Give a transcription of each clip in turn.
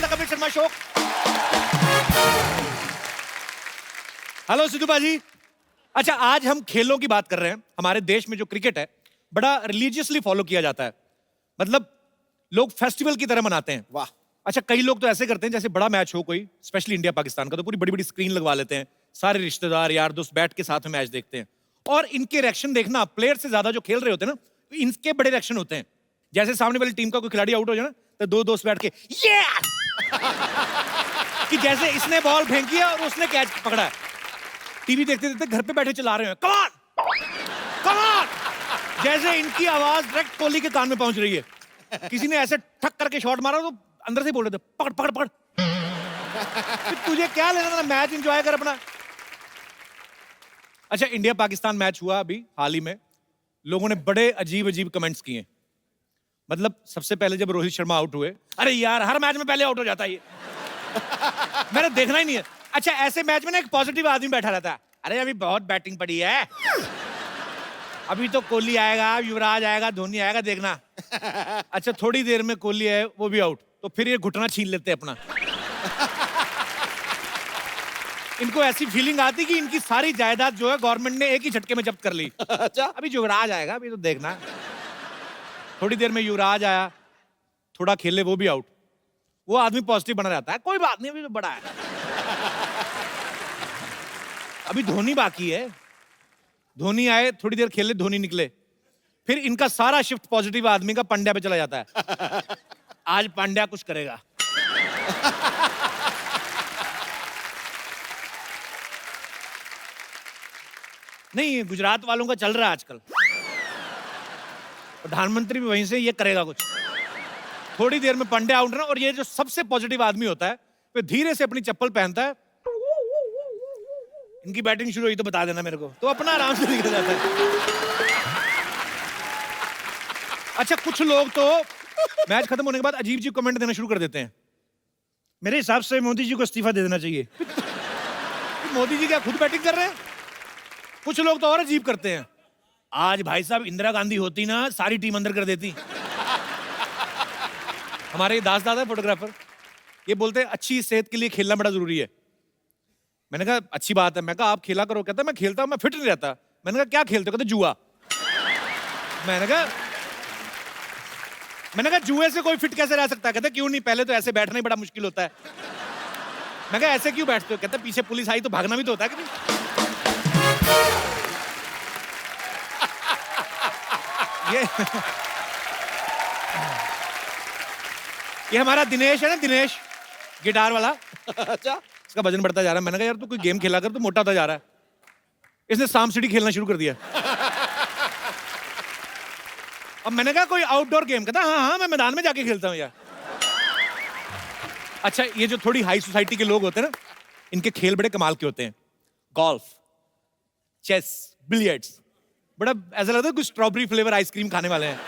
The Kapil Sharma show. Hello Sidhu बाजी। अच्छा, आज हम खेलों की बात कर रहे हैं। हमारे देश में जो क्रिकेट है बड़ा रिलीजियसली फॉलो किया जाता है, मतलब लोग फेस्टिवल की तरह मनाते हैं। वाह। अच्छा, कई लोग तो ऐसे करते हैं जैसे बड़ा मैच हो कोई, स्पेशली इंडिया पाकिस्तान का, तो पूरी बड़ी बड़ी स्क्रीन लगवा लेते हैं, सारे रिश्तेदार यार दोस्त बैठ के साथ में मैच देखते हैं। और इनके रिएक्शन देखना, प्लेयर से ज्यादा जो खेल रहे होते हैं ना, इनके बड़े रिएक्शन होते हैं। जैसे सामने वाली टीम का कोई खिलाड़ी आउट हो जाए ना, तो दो दोस्त बैठ के ये कि जैसे इसने बॉल फेंकी है और उसने कैच पकड़ा है। टीवी देखते देखते घर पे बैठे चला रहे हैं, कम ऑन कम ऑन, जैसे इनकी आवाज डायरेक्ट कोहली के कान में पहुंच रही है। किसी ने ऐसे ठक करके शॉट मारा तो अंदर से बोल रहे थे पकड़ पकड़ पकड़। तुझे क्या लेना था, मैच एंजॉय कर अपना। अच्छा, इंडिया पाकिस्तान मैच हुआ अभी हाल ही में, लोगों ने बड़े अजीब अजीब कमेंट्स किए। मतलब सबसे पहले जब रोहित शर्मा आउट हुए, अरे यार हर मैच में पहले आउट हो जाता है ये। मैंने देखना ही नहीं है। अच्छा, ऐसे मैच में ना एक पॉजिटिव आदमी बैठा रहता है, अरे अभी बहुत बैटिंग पड़ी है, अभी तो कोहली आएगा, युवराज आएगा, धोनी आएगा, देखना। अच्छा, थोड़ी देर में कोहली है, वो भी आउट, तो फिर ये घुटना छीन लेते हैं अपना। इनको ऐसी फीलिंग आती कि इनकी सारी जायदाद जो है गवर्नमेंट ने एक ही झटके में जब्त कर ली। अच्छा, अभी युवराज आएगा, अभी तो देखना। थोड़ी देर में युवराज आया, थोड़ा खेले, वो भी आउट। वो आदमी पॉजिटिव बना रहता है, कोई बात नहीं अभी तो बड़ा है, अभी धोनी बाकी है। धोनी आए, थोड़ी देर खेले, धोनी निकले, फिर इनका सारा शिफ्ट पॉजिटिव आदमी का पांड्या पे चला जाता है। आज पांड्या कुछ करेगा। नहीं, गुजरात वालों का चल रहा है आजकल, प्रधानमंत्री भी वहीं से ये करेगा कुछ। थोड़ी देर में पांड्या आउट ना, और ये जो सबसे पॉजिटिव आदमी होता है वो धीरे से अपनी चप्पल पहनता है, इनकी बैटिंग शुरू हुई तो बता देना मेरे को, तो अपना आराम से निकल जाता है। अच्छा, कुछ लोग तो मैच खत्म होने के बाद अजीब अजीब कमेंट देना शुरू कर देते हैं। मेरे हिसाब से मोदी जी को इस्तीफा दे देना चाहिए। मोदी जी क्या खुद बैटिंग कर रहे हैं? कुछ लोग तो और अजीब करते हैं, आज भाई साहब इंदिरा गांधी होती ना, सारी टीम अंदर कर देती। हमारे दास दादा फोटोग्राफर, ये बोलते हैं अच्छी सेहत के लिए खेलना बड़ा जरूरी है। मैंने कहा अच्छी बात है। मैं कहा आप खेला करो। कहता मैं खेलता हूं, मैं फिट नहीं रहता। मैंने कहा क्या खेलते हो? कहते जुआ। मैंने कहा जुए से कोई फिट कैसे रह सकता है? कहते क्यों नहीं, पहले तो ऐसे बैठना ही बड़ा मुश्किल होता है। मैं कहा ऐसे क्यों बैठते हो? कहते पीछे पुलिस आई तो भागना भी तो होता है कि नहीं। ये हमारा दिनेश है ना, दिनेश गिटार वाला। अच्छा, इसका वजन बढ़ता जा रहा है। मैंने कहा यार तू कोई गेम खेला कर, तू मोटा होता जा रहा है। इसने सांप सीढ़ी खेलना शुरू कर दिया। अब मैंने कहा कोई आउटडोर गेम। कहता हाँ मैं मैदान में जाके खेलता हूँ यार। अच्छा, ये जो थोड़ी हाई सोसाइटी के लोग होते हैं ना, इनके खेल बड़े कमाल के होते हैं। गोल्फ, चेस, बिलियर्ड्स, बड़ा ऐसा लगता है कुछ स्ट्रॉबेरी फ्लेवर आइसक्रीम खाने वाले हैं।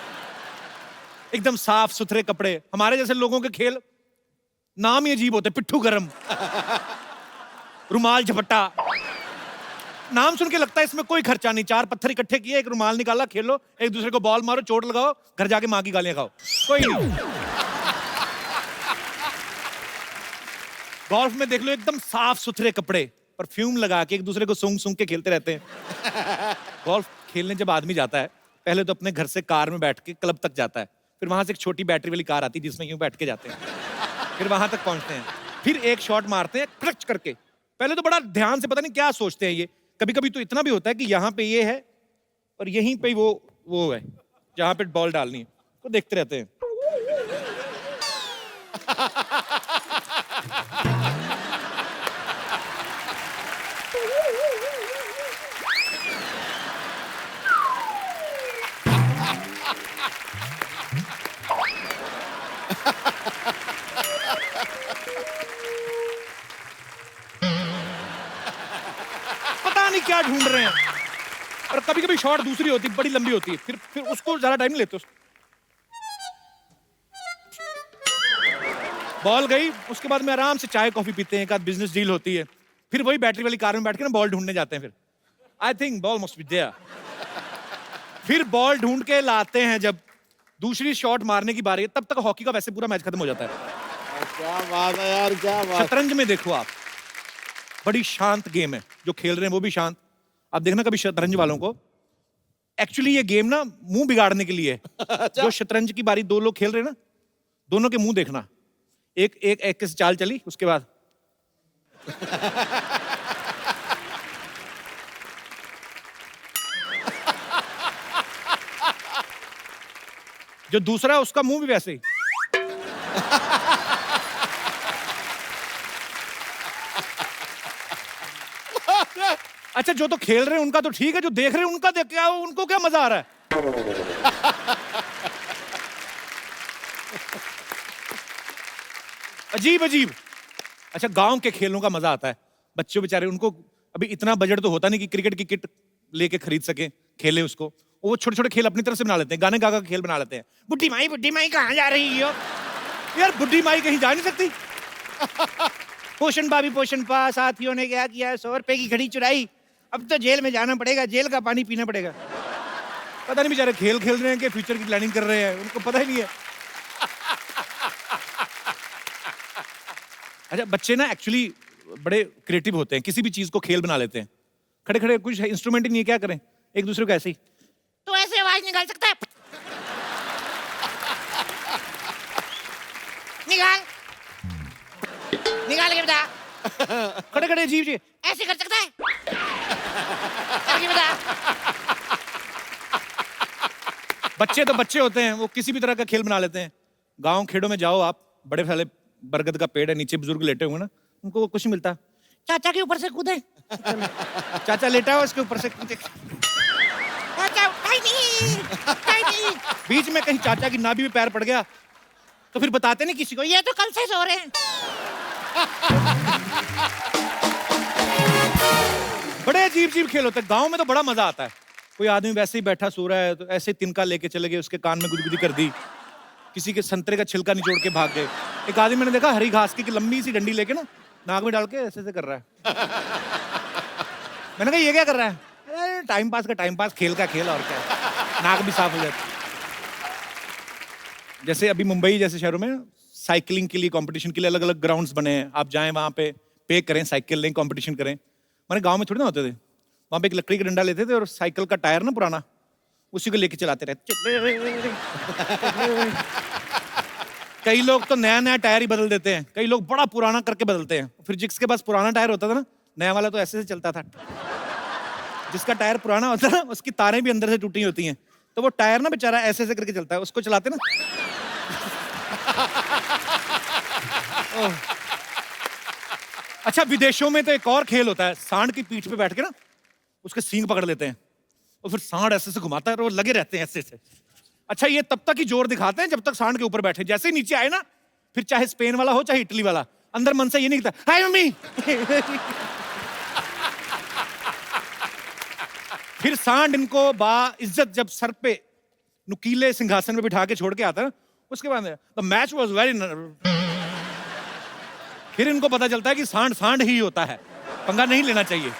एकदम साफ सुथरे कपड़े। हमारे जैसे लोगों के खेल नाम ही अजीब होते, पिट्ठू गरम, रुमाल झपट्टा। नाम सुन के लगता है इसमें कोई खर्चा नहीं, चार पत्थर इकट्ठे किए, एक रुमाल निकाला, खेलो, एक दूसरे को बॉल मारो, चोट लगाओ, घर जाके मां की गालियां खाओ, कोई नहीं। गोल्फ में देख लो एकदम साफ सुथरे कपड़े, परफ्यूम लगा के एक दूसरे को सूंघ सूंघ के खेलते रहते हैं। गोल्फ खेलने जब आदमी जाता है, पहले तो अपने घर से कार में बैठ के क्लब तक जाता है, फिर वहां से एक छोटी बैटरी वाली कार आती है जिसमें यूं बैठ के जाते हैं, फिर वहां तक पहुंचते हैं, फिर एक शॉट मारते हैं क्रच करके। पहले तो बड़ा ध्यान से, पता नहीं क्या सोचते हैं ये, कभी कभी तो इतना भी होता है कि यहाँ पे ये है और यहीं पे वो है जहां पे बॉल डालनी है, तो देखते रहते हैं। पता नहीं क्या ढूंढ रहे हैं। और कभी कभी शॉट दूसरी होती, बड़ी लंबी होती है, फिर उसको ज्यादा टाइम नहीं लेते। बॉल गई, उसके बाद में आराम से चाय कॉफी पीते हैं, एक आध बिजनेस डील होती है, फिर वही बैटरी वाली कार में बैठ के ना बॉल ढूंढने जाते हैं। फिर I think ball must be there. फिर बॉल ढूंढ के लाते हैं, जब दूसरी शॉट मारने की बारी है, तब तक हॉकी का वैसे पूरा मैच खत्म हो जाता है। क्या बात है यार, क्या बात। शतरंज में देखो आप, बड़ी शांत गेम है, जो खेल रहे हैं वो भी शांत। आप देखना कभी शतरंज वालों को, एक्चुअली ये गेम ना मुंह बिगाड़ने के लिए है। जो शतरंज की बारी दो लोग खेल रहे हैं ना, दोनों के मुंह देखना, एक एक एक से चाल चली, उसके बाद जो दूसरा है उसका मुंह भी वैसे ही। अच्छा, जो तो खेल रहे हैं उनका तो ठीक है, जो देख रहे हैं उनका देख क्या, उनको क्या मजा आ रहा है? अजीब अजीब। अच्छा, गांव के खेलों का मजा आता है, बच्चों बेचारे, उनको अभी इतना बजट तो होता नहीं कि क्रिकेट की किट लेके खरीद सके, खेले उसको। वो छोटे छोटे खेल अपनी तरफ से बना लेते हैं, गाने गा गा के खेल बना लेते हैं। बुड्ढी माई कहाँ जा रही हो? यार बुड्ढी माई कहीं जा नहीं सकती। पोषण भाभी पोषण पा, साथियों ने क्या किया, 100 रुपए की घड़ी चुराई, अब तो जेल में जाना पड़ेगा, जेल का पानी पीना पड़ेगा। पता नहीं बेचारे खेल खेल रहे हैं कि फ्यूचर की प्लानिंग कर रहे हैं, उनको पता ही नहीं है। अच्छा, बच्चे ना एक्चुअली बड़े क्रिएटिव होते हैं, किसी भी चीज को खेल बना लेते हैं। खड़े खड़े कुछ इंस्ट्रूमेंट ही नहीं है, क्या करें, एक दूसरे को ऐसे ही, तो ऐसे आवाज निकाल सकता है, निकाल निकाल के बता। खड़े खड़े अजीब जी, ऐसे कर सकता है, करके बता। बच्चे तो बच्चे होते हैं, वो किसी भी तरह का खेल बना लेते हैं। गांव खेड़ों में जाओ आप, बड़े साले बरगद का पेड़ है, नीचे बुजुर्ग लेटे हुए ना, उनको कुछ नहीं मिलता, चाचा के ऊपर से कूदे। चाचा लेटा है उसके ऊपर से कूदे, चाचा उठाई नहीं। बीच में कहीं चाचा की नाभि में पैर पड़ गया तो फिर बताते नहीं किसी को, ये तो कल से सो रहे हैं। बड़े अजीब अजीब खेल होते हैं। गांव में तो बड़ा मजा आता है, कोई आदमी वैसे ही बैठा सो रहा है तो ऐसे तिनका लेके चले गए, उसके कान में गुदगुदी कर दी, किसी के संतरे का छिलका निचोड़ के भाग गए। एक आदमी मैंने देखा हरी घास की लंबी सी डंडी लेके ना नाक में डाल के ऐसे ऐसे कर रहा है। मैंने कहा ये क्या कर रहा है? टाइम पास का टाइम पास, खेल का खेल, और क्या है? नाक भी साफ हो जाती। जैसे अभी मुंबई जैसे शहरों में साइकिलिंग के लिए कंपटीशन के लिए अलग अलग ग्राउंड्स बने हैं, आप जाएं वहां पे करें, साइकिल लें, कंपटीशन करें। मैंने गांव में थोड़ी ना होते थे, वहां पे एक लकड़ी का डंडा लेते थे और साइकिल का टायर ना पुराना, उसी को लेके चलाते रहते। कई लोग तो नया नया टायर ही बदल देते हैं, कई लोग बड़ा पुराना करके बदलते हैं। फिर जिसके पास पुराना टायर होता था ना, नया वाला तो ऐसे से चलता था। जिसका टायर पुराना होता है ना, उसकी तारें भी अंदर से टूटी होती हैं, तो वो टायर ना बेचारा ऐसे ऐसे करके चलता है, उसको चलाते ना। अच्छा, विदेशों में तो एक और खेल होता है, सांड की पीठ पे बैठ के ना उसके सींग पकड़ लेते हैं और फिर सांड ऐसे से घुमाता है और वो लगे रहते हैं ऐसे से। अच्छा, ये तब तक ही जोर दिखाते हैं जब तक सांड के ऊपर बैठे, जैसे ही नीचे आए ना, फिर चाहे स्पेन वाला हो चाहे इटली वाला, अंदर मन से ये नहीं कहता हाय मम्मी। फिर सांड इनको बा इज्जत जब सर पे नुकीले सिंहासन में बिठा के छोड़ के आता है, उसके बाद द मैच वाज वेरी, फिर इनको पता चलता है कि सांड सांड ही होता है, पंगा नहीं लेना चाहिए।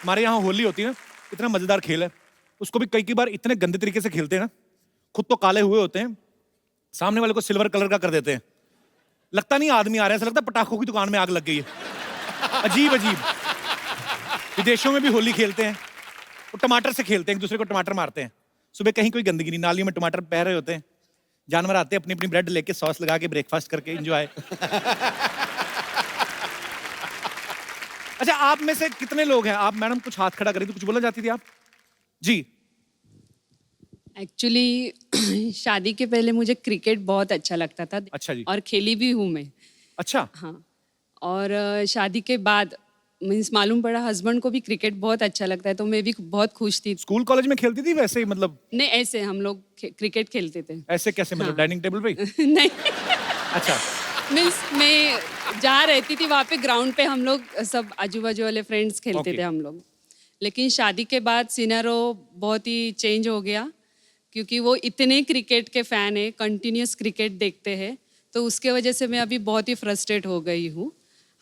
हमारे यहाँ होली होती है ना, इतना मजेदार खेल है, उसको भी कई बार इतने गंदे तरीके से खेलते हैं ना, खुद तो काले हुए होते हैं, सामने वाले को सिल्वर कलर का कर देते हैं, लगता नहीं आदमी आ रहा है, ऐसा लगता है पटाखों की दुकान में आग लग गई है। अजीब अजीब। विदेशों में भी होली खेलते हैं, वो टमाटर से खेलते हैं, एक दूसरे को टमाटर मारते हैं। सुबह कहीं कोई गंदगी नहीं, नालियों में टमाटर बह रहे होते हैं, जानवर आते हैं अपनी अपनी ब्रेड लेके सॉस लगा के ब्रेकफास्ट करके एंजॉय। अच्छा, आप में से कितने लोग हैं, आप मैडम कुछ हाथ खड़ा करें तो कुछ बोलना चाहती थी आप जी? एक्चुअली शादी के पहले मुझे क्रिकेट बहुत अच्छा लगता था। अच्छा जी। और खेली भी हूँ मैं। अच्छा। हाँ। और शादी के बाद मीन्स मालूम पड़ा हस्बैंड को भी क्रिकेट बहुत अच्छा लगता है, तो मैं भी बहुत खुश थी। स्कूल कॉलेज में खेलती थी वैसे ही, मतलब? नहीं, ऐसे हम लोग क्रिकेट खेलते थे। ऐसे कैसे, मतलब डाइनिंग टेबल पे? नहीं। अच्छा। मीन्स मैं जहाँ रहती थी वहाँ पे ग्राउंड पे हम लोग सब आजू बाजू वाले फ्रेंड्स खेलते थे हम लोग। लेकिन शादी के बाद सिनेरियो बहुत ही चेंज हो गया, क्योंकि वो इतने क्रिकेट के फ़ैन है, कंटिन्यूस क्रिकेट देखते हैं, तो उसके वजह से मैं अभी बहुत ही फ्रस्ट्रेट हो गई हूँ।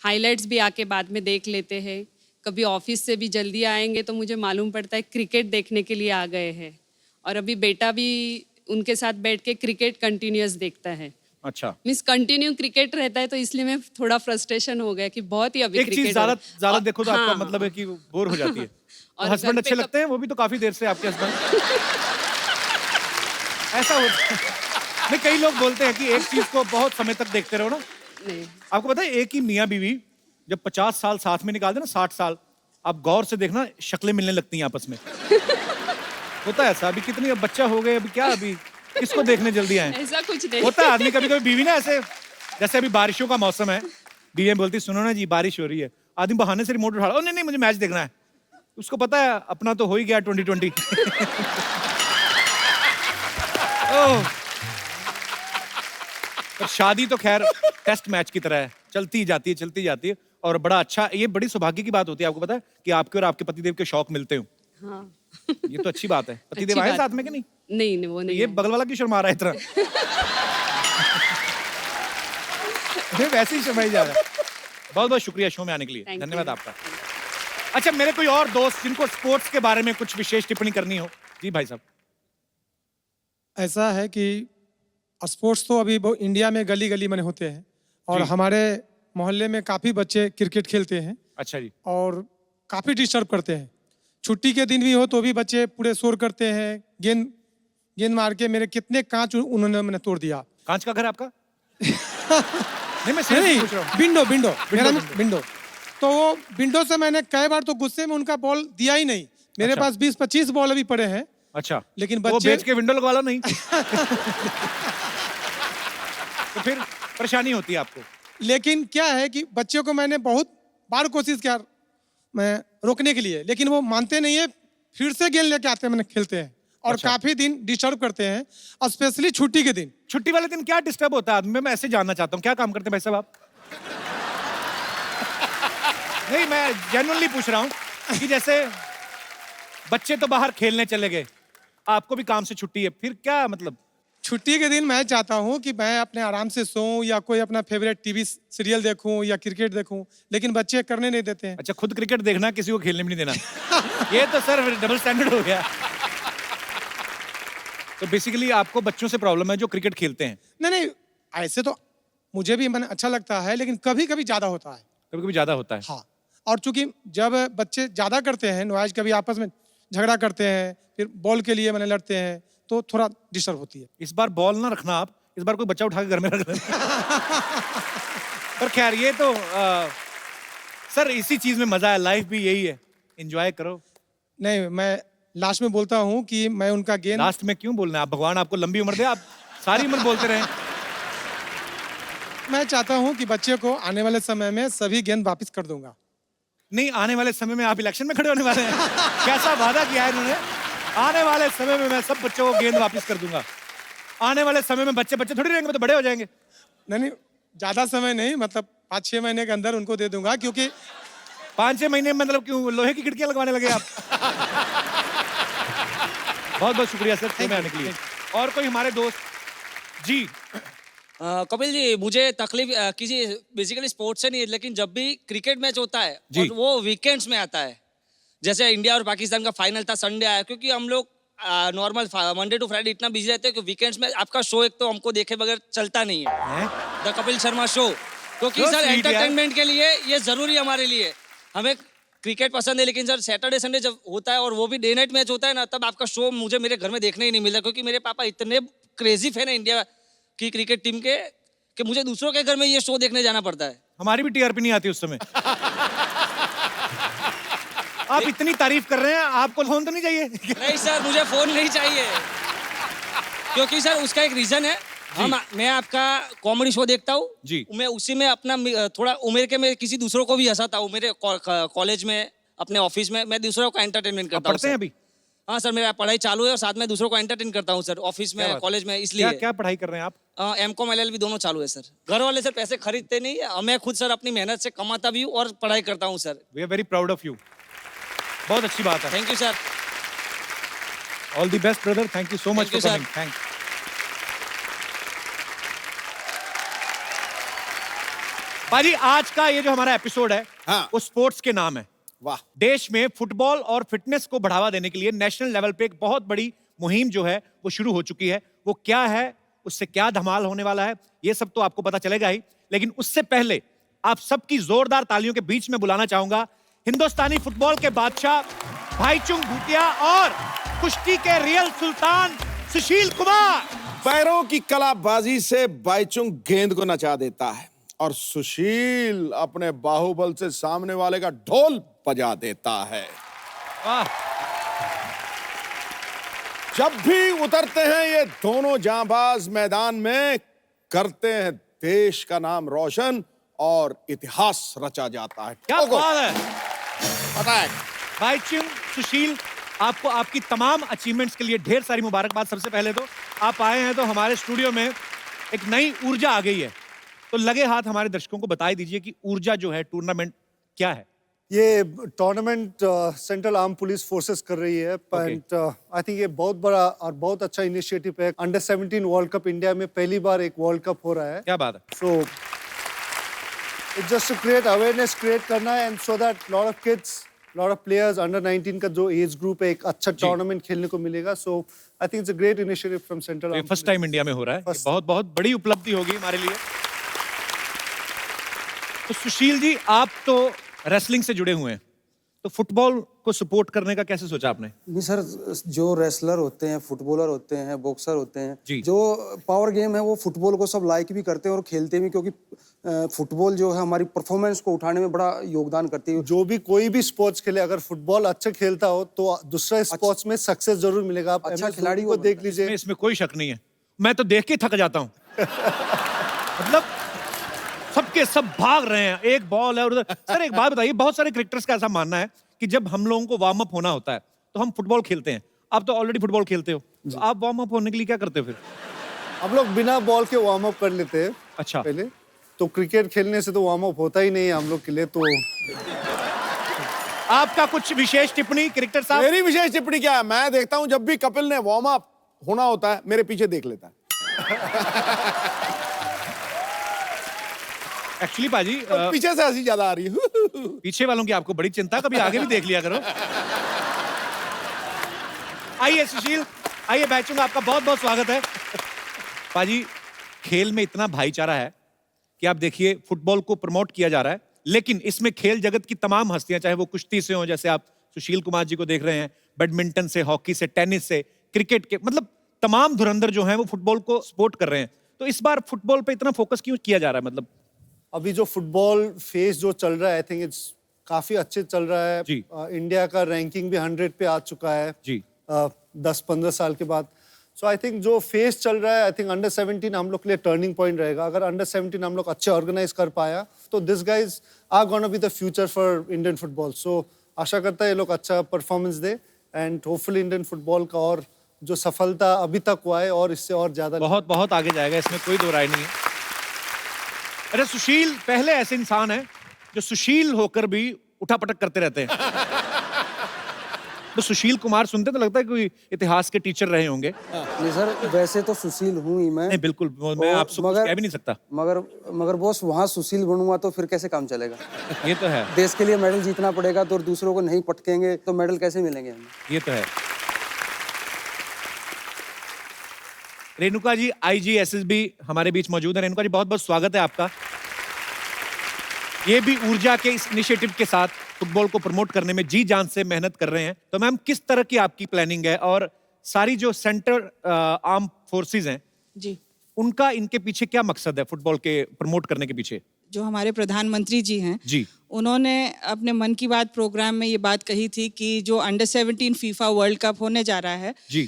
हाइलाइट्स भी आके बाद में देख लेते हैं, कभी ऑफिस से भी जल्दी आएंगे तो मुझे मालूम पड़ता है क्रिकेट देखने के लिए आ गए हैं। और अभी बेटा भी उनके साथ बैठ के क्रिकेट कंटिन्यूस देखता है। अच्छा। मीन्स कंटिन्यू क्रिकेट रहता है तो इसलिए मैं थोड़ा फ्रस्ट्रेशन हो गया कि बहुत ही अभी एक चीज क्रिकेट ज्यादा देखो तो आपका हाँ, मतलब है कि बोर हो जाती है। और और हस्बैंड घर पे अच्छे लगते हैं, वो भी तो काफी देर से आपके हस्बैंड। ऐसा होता है। नहीं, कई लोग बोलते हैं कि एक चीज को बहुत समय तक देखते रहो ना। नहीं आपको पता है एक ही मियाँ बीवी जब 50 साल साथ में निकाल दे ना, 60 साल, आप गौर से देखना शक्लें मिलने लगती हैं आपस में। होता है ऐसा। अभी कितनी, अब बच्चा हो गए, अभी क्या, अभी किसको देखने जल्दी आए। ऐसा कुछ नहीं होता है आदमी कभी कभी बीवी ना ऐसे, जैसे अभी बारिशों का मौसम है, बीवी बोलती सुनो ना जी बारिश हो रही है, आदमी बहाने से रिमोट उठा लो, नहीं नहीं मुझे मैच देखना है। उसको पता है अपना तो हो ही गया 2020। ओह, पर शादी तो खैर टेस्ट मैच की तरह है, चलती ही जाती है, चलती ही जाती है। और बड़ा अच्छा, ये बड़ी सौभाग्य की बात होती है, आपको पता है कि आपके और आपके पतिदेव के शौक मिलते हो। हाँ ये तो अच्छी बात है। पतिदेव अच्छी आए बात। साथ में कि नहीं? नहीं नहीं वो नहीं ये है। बगल वाला क्यों शर्मा रहा है इतना? ये वैसे ही शर्माई जा रहा है। बहुत बहुत शुक्रिया शो में आने के लिए, Thank you. धन्यवाद आपका। अच्छा, मेरे कोई और दोस्त जिनको स्पोर्ट्स के बारे में कुछ विशेष टिप्पणी करनी हो? जी भाई साहब। ऐसा है कि स्पोर्ट्स तो अभी इंडिया में गली गली में होते हैं और जी। हमारे मोहल्ले में काफ़ी बच्चे क्रिकेट खेलते हैं अच्छा जी। और काफ़ी डिस्टर्ब करते हैं। छुट्टी के दिन भी हो तो भी बच्चे पूरे शोर करते हैं, गेंद गेंद मार के मेरे कितने कांच उन्होंने मैंने तोड़ दिया। कांच का घर है आपका? नहीं, मैं सीरियसली नहीं, पूछ रहा हूँ। विंडो विंडो मेरा विंडो। विंडो। तो वो विंडो से मैंने कई बार तो गुस्से में उनका बॉल दिया ही नहीं। मेरे अच्छा। पास 20-25 बॉल अभी पड़े हैं, अच्छा, लेकिन वो बच्चे बेच के विंडो लगवा लो नहीं। तो फिर परेशानी होती है आपको। लेकिन क्या है कि बच्चों को मैंने बहुत बार कोशिश किया मैं रोकने के लिए, लेकिन वो मानते नहीं है, फिर से गेंद लेके आते हैं, मैंने खेलते हैं और अच्छा। काफी दिन डिस्टर्ब करते हैं, स्पेशली छुट्टी के दिन। छुट्टी वाले दिन क्या डिस्टर्ब होता है आदमी में? मैं ऐसे जानना चाहता हूँ, क्या काम करते हैं भाई साहब आप? नहीं, मैं जेन्युइनली पूछ रहा हूँ कि जैसे बच्चे तो बाहर खेलने चले गए, आपको भी काम से छुट्टी है, फिर क्या मतलब? छुट्टी के दिन मैं चाहता हूँ कि मैं अपने आराम से सोऊं या कोई अपना फेवरेट टीवी सीरियल देखूं या क्रिकेट देखूं, लेकिन बच्चे करने नहीं देते हैं। अच्छा, खुद क्रिकेट देखना, किसी को खेलने भी नहीं देना। ये तो सर डबल स्टैंडर्ड हो गया। तो बेसिकली आपको बच्चों से प्रॉब्लम है जो क्रिकेट खेलते हैं? नहीं नहीं, ऐसे तो मुझे भी मन अच्छा लगता है, लेकिन कभी कभी ज्यादा होता है। कभी कभी ज्यादा होता है। हाँ, और चूंकि जब बच्चे ज्यादा करते हैं नॉइज, कभी आपस में झगड़ा करते हैं, फिर बॉल के लिए मैंने लड़ते हैं, तो थोड़ा डिस्टर्ब होती है। इस बार बॉल ना रखना आप, इस बार कोई बच्चा उठा के घर में रख लेना। पर खैर ये तो सर इसी चीज में मजा है, लाइफ भी यही है, एंजॉय करो। नहीं, मैं लास्ट में बोलता हूँ कि मैं उनका गेंद लास्ट में क्यों बोलना है? आप भगवान आपको लंबी उम्र दे, आप सारी उम्र बोलते रहे। मैं चाहता हूँ कि बच्चे को आने वाले समय में सभी गेंद वापस कर दूंगा। नहीं, आने वाले समय में आप इलेक्शन में खड़े होने वाले हैं? कैसा वादा किया है इन्होंने? आने वाले समय में मैं सब बच्चों को गेंद वापस कर दूंगा। आने वाले समय में बच्चे बच्चे थोड़ी रहेंगे, वो तो बड़े हो जाएंगे। नहीं, ज्यादा समय नहीं, मतलब 5-6 महीने के अंदर उनको दे दूंगा, क्योंकि 5-6 महीने में मतलब क्यों लोहे की खिड़कियां लगवाने लगे आप? बहुत बहुत शुक्रिया सर शो में आने के लिए। और कोई हमारे दोस्त? जी। कपिल जी, मुझे तकलीफ किसी बेसिकली स्पोर्ट्स से नहीं है, लेकिन जब भी क्रिकेट मैच होता है जी। और वो वीकेंड्स में आता है, जैसे इंडिया और पाकिस्तान का फाइनल था, संडे आया, क्योंकि हम लोग नॉर्मल मंडे टू फ्राइडे इतना बिजी रहते हैं कि वीकेंड्स में आपका शो एक तो हमको देखे बगैर चलता नहीं है, हैं? The Kapil Sharma show. क्योंकि So सर sweet यार। एंटरटेनमेंट के लिए ये जरूरी है हमारे लिए। हमें क्रिकेट पसंद है, लेकिन सर सैटरडे संडे जब होता है और वो भी डे नाइट मैच होता है ना, तब आपका शो मुझे मेरे घर में देखने ही नहीं मिलता, क्योंकि मेरे पापा इतने क्रेजी फैन है इंडिया की क्रिकेट टीम के कि मुझे दूसरों के घर में ये शो देखने जाना पड़ता है। हमारी भी टीआरपी नहीं आती उस समय। आप इतनी तारीफ कर रहे हैं, आपको फोन तो नहीं चाहिए? नहीं सर, मुझे फोन नहीं चाहिए, क्योंकि सर उसका एक रीजन है। मैं आपका कॉमेडी शो देखता हूँ जी। मैं उसी में अपना थोड़ा उम्र के मैं किसी दूसरों को भी हंसाता हूँ। मेरे कॉलेज में, अपने ऑफिस में मैं दूसरों को एंटरटेनमेंट आप करता हूँ। पढ़ते हैं अभी? हाँ सर, मेरा पढ़ाई चालू है और साथ में दूसरों को एंटरटेन करता हूँ सर, ऑफिस क्या में, बात? कॉलेज में, क्या इसलिए। क्या पढ़ाई कर रहे हैं आप? एमकॉम एलएलबी दोनों चालू है सर। घर वाले सर पैसे खरीदते नहीं है, मैं खुद सर अपनी मेहनत से कमाता भी हूँ और पढ़ाई करता हूँ sir. We are very proud of you. बहुत अच्छी बात है। Thank you sir. All the best brother, thank you so much Thank you, for sir. Coming. Thank. भाजी, आज का ये जो हमारा एपिसोड है हाँ। वो स्पोर्ट्स के नाम है। वाह। देश में फुटबॉल और फिटनेस को बढ़ावा देने के लिए नेशनल लेवल पे एक बहुत बड़ी मुहिम जो है वो शुरू हो चुकी है। वो क्या है उससे क्या धमाल होने वाला है, ये सब तो आपको पता चलेगा ही। लेकिन उससे पहले आप सबकी जोरदार तालियों के बीच में बुलाना चाहूंगा हिंदुस्तानी फुटबॉल के बादशाह भाईचुंग भूटिया और कुश्ती के रियल सुल्तान सुशील कुमार। पैरों की कलाबाजी से बाईचुंग गेंद को नचा देता है और सुशील अपने बाहुबल से सामने वाले का ढोल बजा देता है। वाह, जब भी उतरते हैं ये दोनों जांबाज मैदान में, करते हैं देश का नाम रोशन और इतिहास रचा जाता है। क्या बात है अटैक। भाईचुंग, सुशील, आपको आपकी तमाम अचीवमेंट्स के लिए ढेर सारी मुबारकबाद। सबसे पहले तो आप आए हैं तो हमारे स्टूडियो में एक नई ऊर्जा आ गई है, तो लगे हाथ हमारे दर्शकों को बता दीजिए कि ऊर्जा जो है टूर्नामेंट क्या है। ये tournament central arm police forces कर रही है, बट आई थिंक ये बहुत बड़ा और बहुत अच्छा इनिशिएटिव है। अंडर 17 वर्ल्ड कप इंडिया में पहली बार एक वर्ल्ड कप हो रहा है। क्या बात है। So it's just to create awareness create करना है, and so that lot of kids, lot of players under 19 का जो एज ग्रुप है एक अच्छा टूर्नामेंट खेलने को मिलेगा। So I think it's a great initiative from central. First time India में हो रहा है, ये बहुत बहुत बड़ी उपलब्धि होगी हमारे लिए। तो सुशील जी, आप तो रेसलिंग से जुड़े हुए हैं, तो फुटबॉल को सपोर्ट करने का कैसे सोचा आपने? नहीं सर, जो रेसलर होते हैं, फुटबॉलर होते हैं, बॉक्सर होते जी। हैं, जो पावर गेम है वो फुटबॉल को सब लाइक भी करते हैं और खेलते भी, क्योंकि फुटबॉल जो है हमारी परफॉर्मेंस को उठाने में बड़ा योगदान करती है। जो भी कोई भी स्पोर्ट्स खेले, अगर फुटबॉल अच्छा खेलता हो तो दूसरा स्पोर्ट्स में सक्सेस जरूर मिलेगा। आप अच्छा MS खिलाड़ी धोनी को वो देख लीजिए। इसमें कोई शक नहीं है, मैं तो देख के थक जाता हूँ। मतलब सबके सब भाग रहे हैं, एक बॉल है और उधर। सर एक बात बताइए, बहुत सारे क्रिकेटर्स का ऐसा मानना है कि जब हम लोगों को वार्म अप होना होता है तो हम फुटबॉल खेलते हैं। आप तो ऑलरेडी फुटबॉल खेलते हो, तो आप वार्म अप होने के लिए क्या करते हो फिर? हम लोग बिना बॉल के वार्म अप कर लेते हैं अच्छा। पहले। तो क्रिकेट खेलने से तो वार्म अप होता ही नहीं है हम लोग के लिए। तो आपका कुछ विशेष टिप्पणी क्रिकेटर साहब? मेरी विशेष टिप्पणी क्या है, मैं देखता हूं जब भी कपिल ने वार्म अप होना होता है मेरे पीछे देख लेता है। एक्चुअली पाजी, पीछे से हंसी ज्यादा आ रही है। पीछे वालों की आपको बड़ी चिंता, कभी आगे भी देख लिया करो। आइए सुशील, आइए भाईचुंग, आपका बहुत बहुत स्वागत है। पाजी, खेल में इतना भाईचारा है कि आप देखिए फुटबॉल को प्रमोट किया जा रहा है, लेकिन इसमें खेल जगत की तमाम हस्तियां, चाहे वो कुश्ती से हो, जैसे आप सुशील कुमार जी को देख रहे हैं, बैडमिंटन से, हॉकी से, टेनिस से, क्रिकेट के, मतलब तमाम धुरंधर जो हैं वो फुटबॉल को सपोर्ट कर रहे हैं। तो इस बार फुटबॉल पे इतना फोकस क्यों किया जा रहा है? मतलब अभी जो फुटबॉल फेज जो चल रहा है, आई थिंक इट्स काफी अच्छे चल रहा है। जी। इंडिया का रैंकिंग भी 100 पे आ चुका है जी। 10-15 साल के बाद। सो आई थिंक जो फेज चल रहा है, आई थिंक अंडर 17 हम लोग के लिए टर्निंग पॉइंट रहेगा। अगर अंडर 17 हम लोग अच्छे ऑर्गेनाइज कर पाया तो this guys are gonna be the future for Indian football. So आशा करता है ये लोग अच्छा परफॉर्मेंस दे, एंड होपफुली इंडियन फुटबॉल का और जो सफलता अभी तक हुआ है और इससे और ज्यादा बहुत बहुत आगे जाएगा, इसमें कोई दो राय नहीं है। अरे सुशील पहले ऐसे इंसान है जो सुशील होकर भी उठापटक करते रहते हैं। तो सुशील कुमार सुनते तो लगता है कोई इतिहास के टीचर रहे होंगे। नहीं सर, वैसे तो सुशील हूँ ही मैं। नहीं बिल्कुल, मैं और आपसे कुछ कह भी नहीं सकता। मगर बॉस, वहाँ सुशील बनूंगा तो फिर कैसे काम चलेगा? ये तो है, देश के लिए मेडल जीतना पड़ेगा, तो दूसरों को नहीं पटकेंगे तो मेडल कैसे मिलेंगे हमें? ये तो है। रेणुका जी, आईजी एसएसबी हमारे बीच मौजूद है। रेणुका जी, बहुत बहुत स्वागत है आपका। ये भी ऊर्जा के इस इनिशिएटिव के साथ फुटबॉल को प्रमोट करने में जी जान से मेहनत कर रहे हैं। तो मैम, किस तरह की आपकी प्लानिंग है, और सारी जो सेंट्रल आर्म फोर्सेस हैं जी, उनका इनके पीछे क्या मकसद है, फुटबॉल के प्रमोट करने के पीछे? जो हमारे प्रधानमंत्री जी हैं जी, उन्होंने अपने मन की बात प्रोग्राम में ये बात कही थी कि जो अंडर 17 फीफा वर्ल्ड कप होने जा रहा है जी,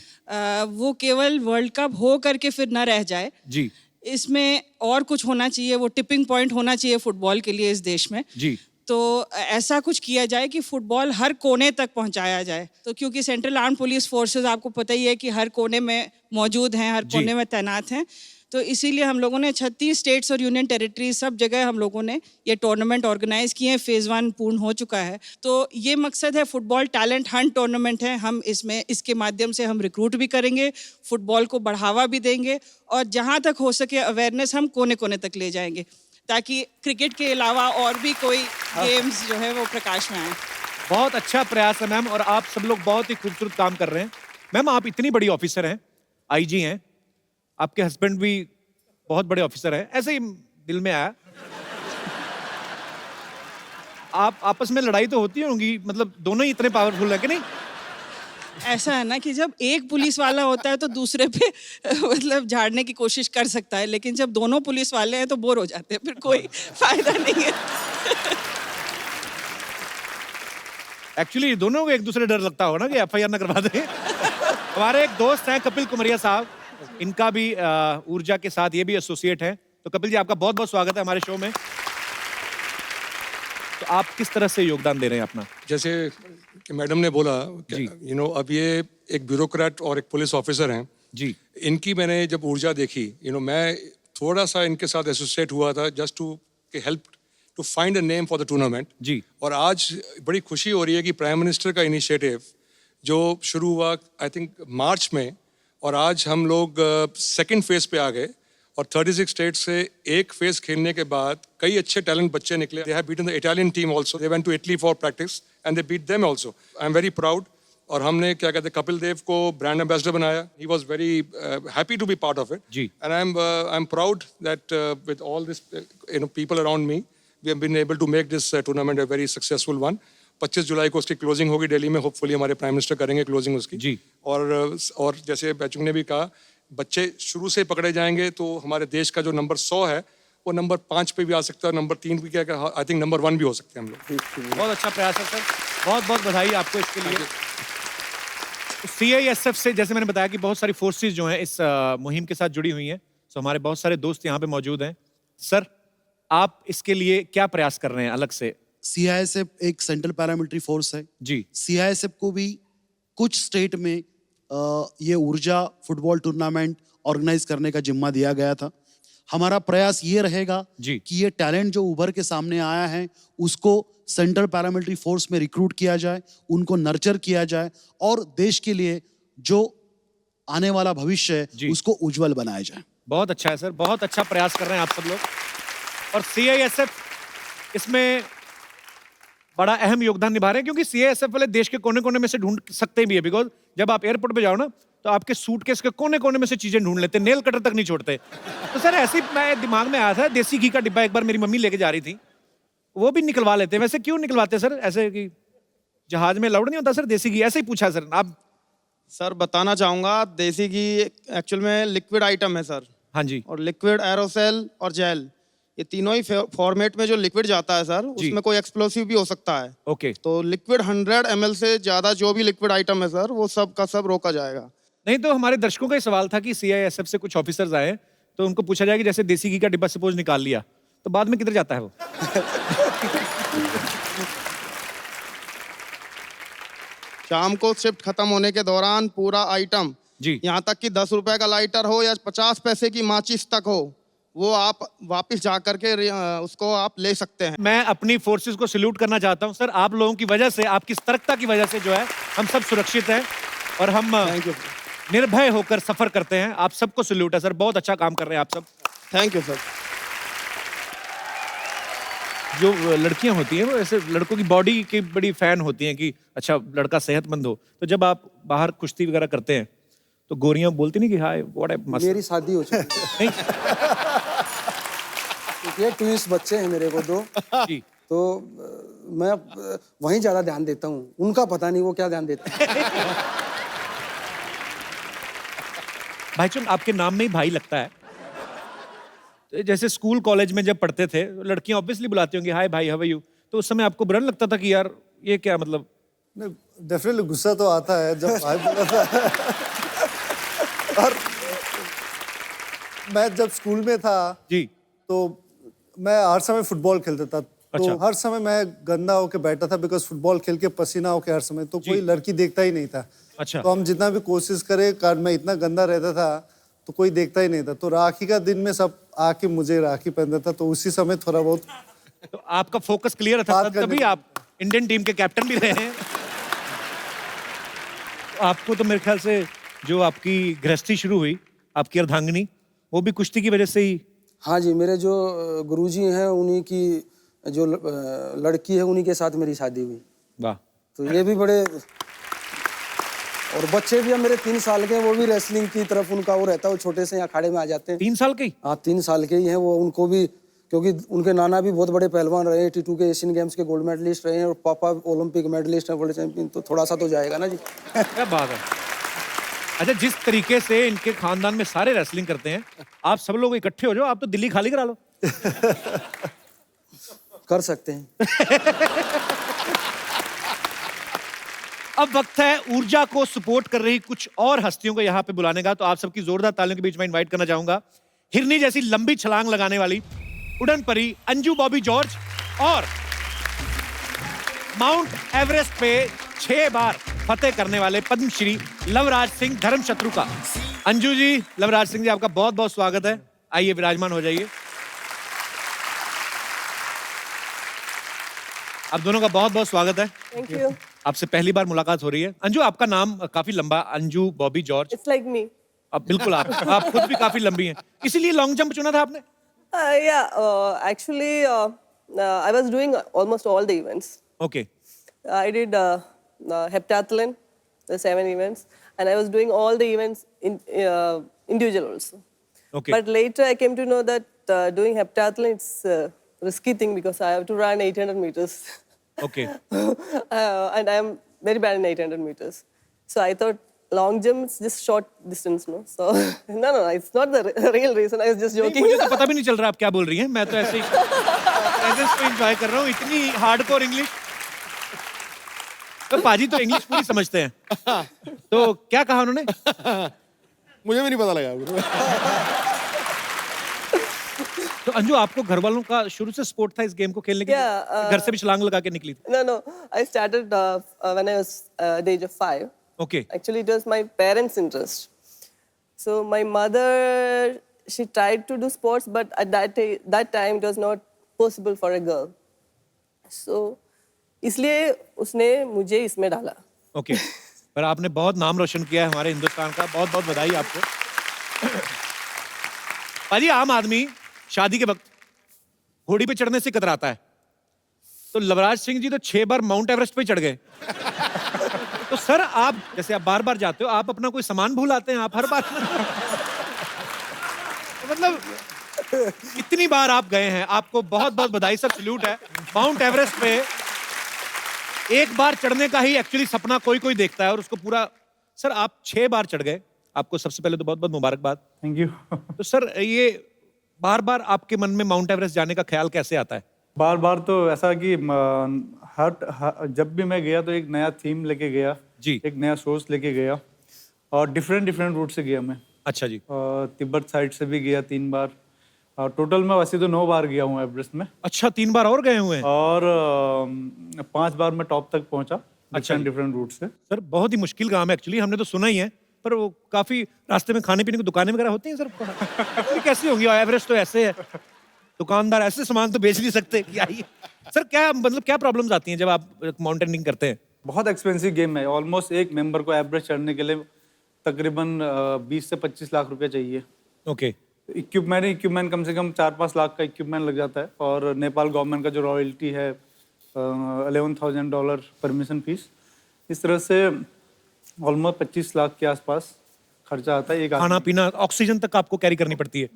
वो केवल वर्ल्ड कप हो करके फिर न रह जाए। जी, इसमें और कुछ होना चाहिए, वो टिपिंग पॉइंट होना चाहिए फुटबॉल के लिए इस देश में। जी। तो ऐसा कुछ किया जाए कि फुटबॉल हर कोने तक पहुंचाया जाए। तो क्योंकि सेंट्रल आर्म पुलिस फोर्सेस आपको पता ही है कि हर कोने में मौजूद हैं, हर जी। कोने में तैनात हैं। तो इसीलिए हम लोगों ने 36 स्टेट्स और यूनियन टेरिटरीज सब जगह हम लोगों ने ये टूर्नामेंट ऑर्गेनाइज किए हैं। फेज़ 1 पूर्ण हो चुका है। तो ये मकसद है, फुटबॉल टैलेंट हंट टूर्नामेंट है। हम इसके माध्यम से हम रिक्रूट भी करेंगे, फुटबॉल को बढ़ावा भी देंगे, और जहाँ तक हो सके अवेयरनेस हम कोने कोने तक ले जाएंगे, ताकि क्रिकेट के अलावा और भी कोई गेम्स जो है वो प्रकाश में आए। बहुत अच्छा प्रयास है मैम, और आप सब लोग बहुत ही खूबसूरत काम कर रहे हैं। मैम, आप इतनी बड़ी ऑफिसर हैं, आईजी हैं, आपके हस्बैंड भी बहुत बड़े ऑफिसर हैं, ऐसे ही दिल में आया। आप आपस में लड़ाई तो होती होंगी, मतलब दोनों ही इतने पावरफुल है कि नहीं? ऐसा है ना कि जब एक पुलिस वाला होता है तो दूसरे पे मतलब झाड़ने की कोशिश कर सकता है, लेकिन जब दोनों पुलिस वाले हैं तो बोर हो जाते हैं, फिर कोई फायदा नहीं है। एक्चुअली दोनों को एक दूसरे डर लगता होगा ना कि एफआईआर ना करवा दें। हमारे एक दोस्त हैं कपिल कुमरिया साहब, इनका भी ऊर्जा के साथ ये भी एसोसिएट हैं। तो कपिल जी, आपका बहुत बहुत स्वागत है हमारे शो में। तो आप किस तरह से योगदान दे रहे हैं अपना? जैसे कि मैडम ने बोला जी। अब ये एक ब्यूरोक्रेट और एक पुलिस ऑफिसर हैं जी। इनकी मैंने जब ऊर्जा देखी, मैं थोड़ा सा इनके साथ एसोसिएट हुआ था just to help to find a name for the tournament. जी। और आज बड़ी खुशी हो रही है कि प्राइम मिनिस्टर का इनिशिएटिव जो शुरू हुआ आई थिंक मार्च में, और आज हम लोग सेकंड फेज पे आ गए और 36 स्टेट से एक फेज खेलने के बाद कई अच्छे टैलेंट बच्चे निकले। They have beaten the Italian team also, they went to Italy for practice and they beat them also. I am very proud. और हमने क्या कहते हैं कपिल देव को ब्रांड एम्बेसडर बनाया। He was very happy to be part of it. जी। And I am proud that with all this people around me we have been able to make this tournament a very successful one. 25 जुलाई को उसकी closing होगी दिल्ली में, hopefully हमारे prime minister करेंगे closing उसकी। जी। और जैसे बैचुंग ने भी कहा, बच्चे शुरू से पकड़े जाएंगे तो हमारे देश का जो नंबर 100 है वो नंबर 5 पे भी आ सकता है, नंबर 3 भी, क्या आई थिंक नंबर 1 भी हो सकते हैं हम लोग। बहुत अच्छा प्रयास है सर, बहुत बहुत बधाई आपको इसके लिए। सीआईएसएफ से जैसे मैंने बताया कि बहुत सारी फोर्सेस जो हैं इस मुहिम के साथ जुड़ी हुई हैं, तो हमारे बहुत सारे दोस्त यहाँ पे मौजूद हैं। सर, आप इसके लिए क्या प्रयास कर रहे हैं अलग से? सीआईएसएफ एक सेंट्रल पैरामिलिट्री फोर्स है जी। सीआईएसएफ को भी कुछ स्टेट में ये ऊर्जा फुटबॉल टूर्नामेंट ऑर्गेनाइज करने का जिम्मा दिया गया था। हमारा प्रयास ये रहेगा जी। कि ये टैलेंट जो उभर के सामने आया है उसको सेंट्रल पैरामिलिट्री फोर्स में रिक्रूट किया जाए, उनको नर्चर किया जाए और देश के लिए जो आने वाला भविष्य है उसको उज्जवल बनाया जाए। बहुत अच्छा है सर, बहुत अच्छा प्रयास कर रहे हैं आप सब लोग। और सीआईएसएफ इसमें बड़ा अहम योगदान निभा रहे हैं, क्योंकि सीआईएसएफ वाले देश के कोने कोने में से ढूंढ सकते भी है। बिकॉज जब आप एयरपोर्ट पे जाओ ना तो आपके सूटकेस के कोने कोने में से चीजें ढूंढ लेते, नेल कटर तक नहीं छोड़ते। तो सर ऐसे ही मैं दिमाग में आया था, देसी घी का डिब्बा एक बार मेरी मम्मी लेके जा रही थी, वो भी निकलवा लेते। वैसे क्यों निकलवाते सर? ऐसे कि जहाज में अलाउड नहीं होता सर देसी घी? ऐसे ही पूछा सर। आप? सर बताना चाहूंगा, देसी घी एक्चुअल में लिक्विड आइटम है सर। हाँ जी। और लिक्विड, एरोसेल और जेल, ये तीनों ही फॉर्मेट में जो लिक्विड जाता है सर, उसमें कोई एक्सप्लोसिव भी हो सकता है। ओके। तो लिक्विड 100 ml से ज्यादा जो भी लिक्विड आइटम है सर, वो सब का सब रोका जाएगा। नहीं तो हमारे दर्शकों का ये सवाल था कि सीआईएसएफ से कुछ ऑफिसर्स आए तो उनको पूछा जाए कि जैसे देसी घी का डिब्बा सपोज निकाल लिया तो बाद में किधर जाता है वो? शाम को शिफ्ट खत्म होने के दौरान पूरा आइटम जी, यहाँ तक कि 10 रुपए का लाइटर हो या 50 पैसे की माचिस तक हो, वो आप वापस जा करके उसको आप ले सकते हैं। मैं अपनी फोर्सेस को सल्यूट करना चाहता हूं सर। आप लोगों की वजह से, आपकी सतर्कता की वजह से जो है हम सब सुरक्षित हैं और हम निर्भय होकर सफर करते हैं। आप सबको सल्यूट है सर, बहुत अच्छा काम कर रहे हैं आप सब। Thank you sir. जो लड़कियां होती हैं वो ऐसे लड़कों की बॉडी की बड़ी फैन होती हैं कि अच्छा लड़का सेहतमंद हो, तो जब आप बाहर कुश्ती वगैरह करते हैं तो गोरियां बोलती नहीं कि हाय व्हाट ए मस्त? मेरी शादी हो चुकी है, ट्विंस बच्चे हैं मेरे को 2। जी। तो मैं वहीं ज्यादा ध्यान देता हूँ, उनका पता नहीं वो क्या ध्यान देते हैं। भाईचुंग, आपके नाम में ही भाई लगता है। तो जैसे स्कूल कॉलेज में जब पढ़ते थे लड़कियां ऑब्वियसली बुलाती होंगी हाय भाई, हाउ आर यू, तो उस समय आपको बुरा नहीं लगता था कि यार ये क्या मतलब? डेफिनेटली गुस्सा तो आता है जब भाई बोला था। और मैं जब स्कूल में था जी, तो मैं हर समय फुटबॉल खेलता था। अच्छा। तो हर समय मैं गंदा होके बैठा था, बिकॉज फुटबॉल खेल के पसीना होके हर समय, तो कोई लड़की देखता ही नहीं था। अच्छा। तो हम जितना भी कोशिश करें, कारण मैं इतना गंदा रहता था तो कोई देखता ही नहीं था। तो राखी का दिन में सब आके मुझे राखी पहनता था, तो उसी समय थोड़ा बहुत तो आपका फोकस क्लियर था, तभी आप इंडियन टीम के कैप्टन भी रहे हैं। आपको तो मेरे ख्याल से जो आपकी गृहस्थी शुरू हुई, आपकी अर्धांगिनी, वो भी कुश्ती की वजह से ही? हाँ जी, मेरे जो गुरुजी हैं उन्हीं की जो लड़की है उन्हीं के साथ मेरी शादी हुई। वाह। तो ये भी बड़े और बच्चे भी हैं मेरे 3 साल के, वो भी रेसलिंग की तरफ उनका वो रहता है, वो छोटे से अखाड़े में आ जाते हैं। 3 साल के ही? हाँ 3 साल के ही हैं वो, उनको भी क्योंकि उनके नाना भी बहुत बड़े पहलवान रहे, 82 के एशियन गेम्स के गोल्ड मेडलिस्ट रहे हैं और पापा ओलंपिक मेडलिस्ट हैं, वर्ल्ड चैंपियन, तो थोड़ा सा तो जाएगा ना जी। क्या बात है। अच्छा, जिस तरीके से इनके खानदान में सारे रेसलिंग करते हैं, आप सब लोग इकट्ठे हो जाओ, आप तो दिल्ली खाली करा लो। कर सकते हैं। अब वक्त है ऊर्जा को सपोर्ट कर रही कुछ और हस्तियों को यहाँ पे बुलाने का। तो आप सबकी जोरदार तालियों के बीच में इनवाइट करना चाहूंगा हिरनी जैसी लंबी छलांग लगाने वाली उड़न परी अंजू बॉबी जॉर्ज और माउंट एवरेस्ट पे 6 बार फतेह करने वाले पद्मश्री लवराज सिंह धर्मशत्रु का। अंजू जी, लवराज सिंह जी, आपका बहुत बहुत स्वागत है। आइए विराजमान हो जाइए। आप दोनों का बहुत बहुत स्वागत है। Thank you. आपसे पहली बार मुलाकात हो रही है। अंजू, आपका नाम काफी लंबा, Anju Bobby George. It's like me. अब बिल्कुल आप खुद भी काफी लंबी हैं, इसीलिए लॉन्ग जंप चुना था आपने? Actually, I was doing almost all the events. Okay. I did heptathlon, the 7 events, and I was doing all the events in individual also. Okay. But later I came to know that doing heptathlon it's a risky thing because I have to run 800 meters. Okay. And I am very bad in 800 meters. So I thought long jump is just short distance, no? So no, it's not the real reason. I was just joking. मुझे तो पता भी नहीं चल रहा आप क्या बोल रही हैं। मैं तो ऐसे ही प्रेजेंस को एंजॉय कर रहा हूँ। इतनी हार्डकोर इंग्लिश। तो पाजी तो इंग्लिश पूरी समझते हैं। तो क्या कहा उन्होंने? मुझे भी नहीं पता लगा। तो अंजू, आपको घर वालों का शुरू से सपोर्ट था इस गेम को खेलने के लिए? घर से भी छलांग लगा के निकली थी? No. I started when I was the age of 5. Okay. Actually, it was my parents' interest. So my mother, she tried to do sports, but at that time it was not possible for a girl. So इसलिए उसने मुझे इसमें डाला। Okay. पर आपने बहुत नाम रोशन किया है हमारे हिंदुस्तान का। बहुत बहुत बधाई आपको। पाजी, आम आदमी शादी के वक्त घोड़ी पे चढ़ने से कतराता है, तो लवराज सिंह जी तो 6 बार माउंट एवरेस्ट पे चढ़ गए। तो सर, आप जैसे आप बार बार जाते हो, आप अपना कोई सामान भूल आते हैं? आप हर बार मतलब इतनी बार आप गए हैं, आपको बहुत बहुत बधाई सर, सल्यूट है। माउंट एवरेस्ट पे एक बार चढ़ने का ही एक्चुअली सपना कोई कोई देखता है और उसको पूरा। सर, आप 6 बार चढ़ गए, आपको सबसे पहले तो बहुत बहुत मुबारकबाद। Thank you. तो सर, ये बार बार आपके मन में माउंट एवरेस्ट जाने का ख्याल कैसे आता है? बार बार तो ऐसा कि जब भी मैं गया तो एक नया थीम लेके गया जी, एक नया सोर्स लेके गया और डिफरेंट रूट से गया मैं। अच्छा जी। तिब्बत साइड से भी गया 3 बार और टोटल मैं वैसे तो 9 बार गया हूँ एवरेस्ट में। अच्छा, 3 बार और गए हुए हैं? और 5 बार मैं टॉप तक पहुंचा। अच्छा, डिफरेंट रूट से। सर, बहुत ही मुश्किल काम है एक्चुअली, हमने तो सुना ही है, पर वो काफी रास्ते में खाने पीने की दुकानें वगैरह होती हैं सर? कैसी होंगी? एवरेस्ट तो ऐसे है, दुकानदार ऐसे सामान तो बेच नहीं सकते। क्या ये सर, क्या मतलब क्या प्रॉब्लम्स आती हैं जब आप माउंटेनिंग करते हैं? बहुत एक्सपेंसिव गेम है। ऑलमोस्ट एक मेंबर को एवरेस्ट चढ़ने के लिए तकरीबन 20 से 25 लाख रुपए चाहिए। ओके। इक्विपमेंट कम से कम 4-5 लाख का इक्विपमेंट लग जाता है और नेपाल गवर्नमेंट का जो रॉयल्टी है $11,000 परमिशन फीस, इस तरह से ऑलमोस्ट 25 लाख के आसपास खर्चा आता है। एक खाना पीना, ऑक्सीजन तक आपको कैरी करनी पड़ती है?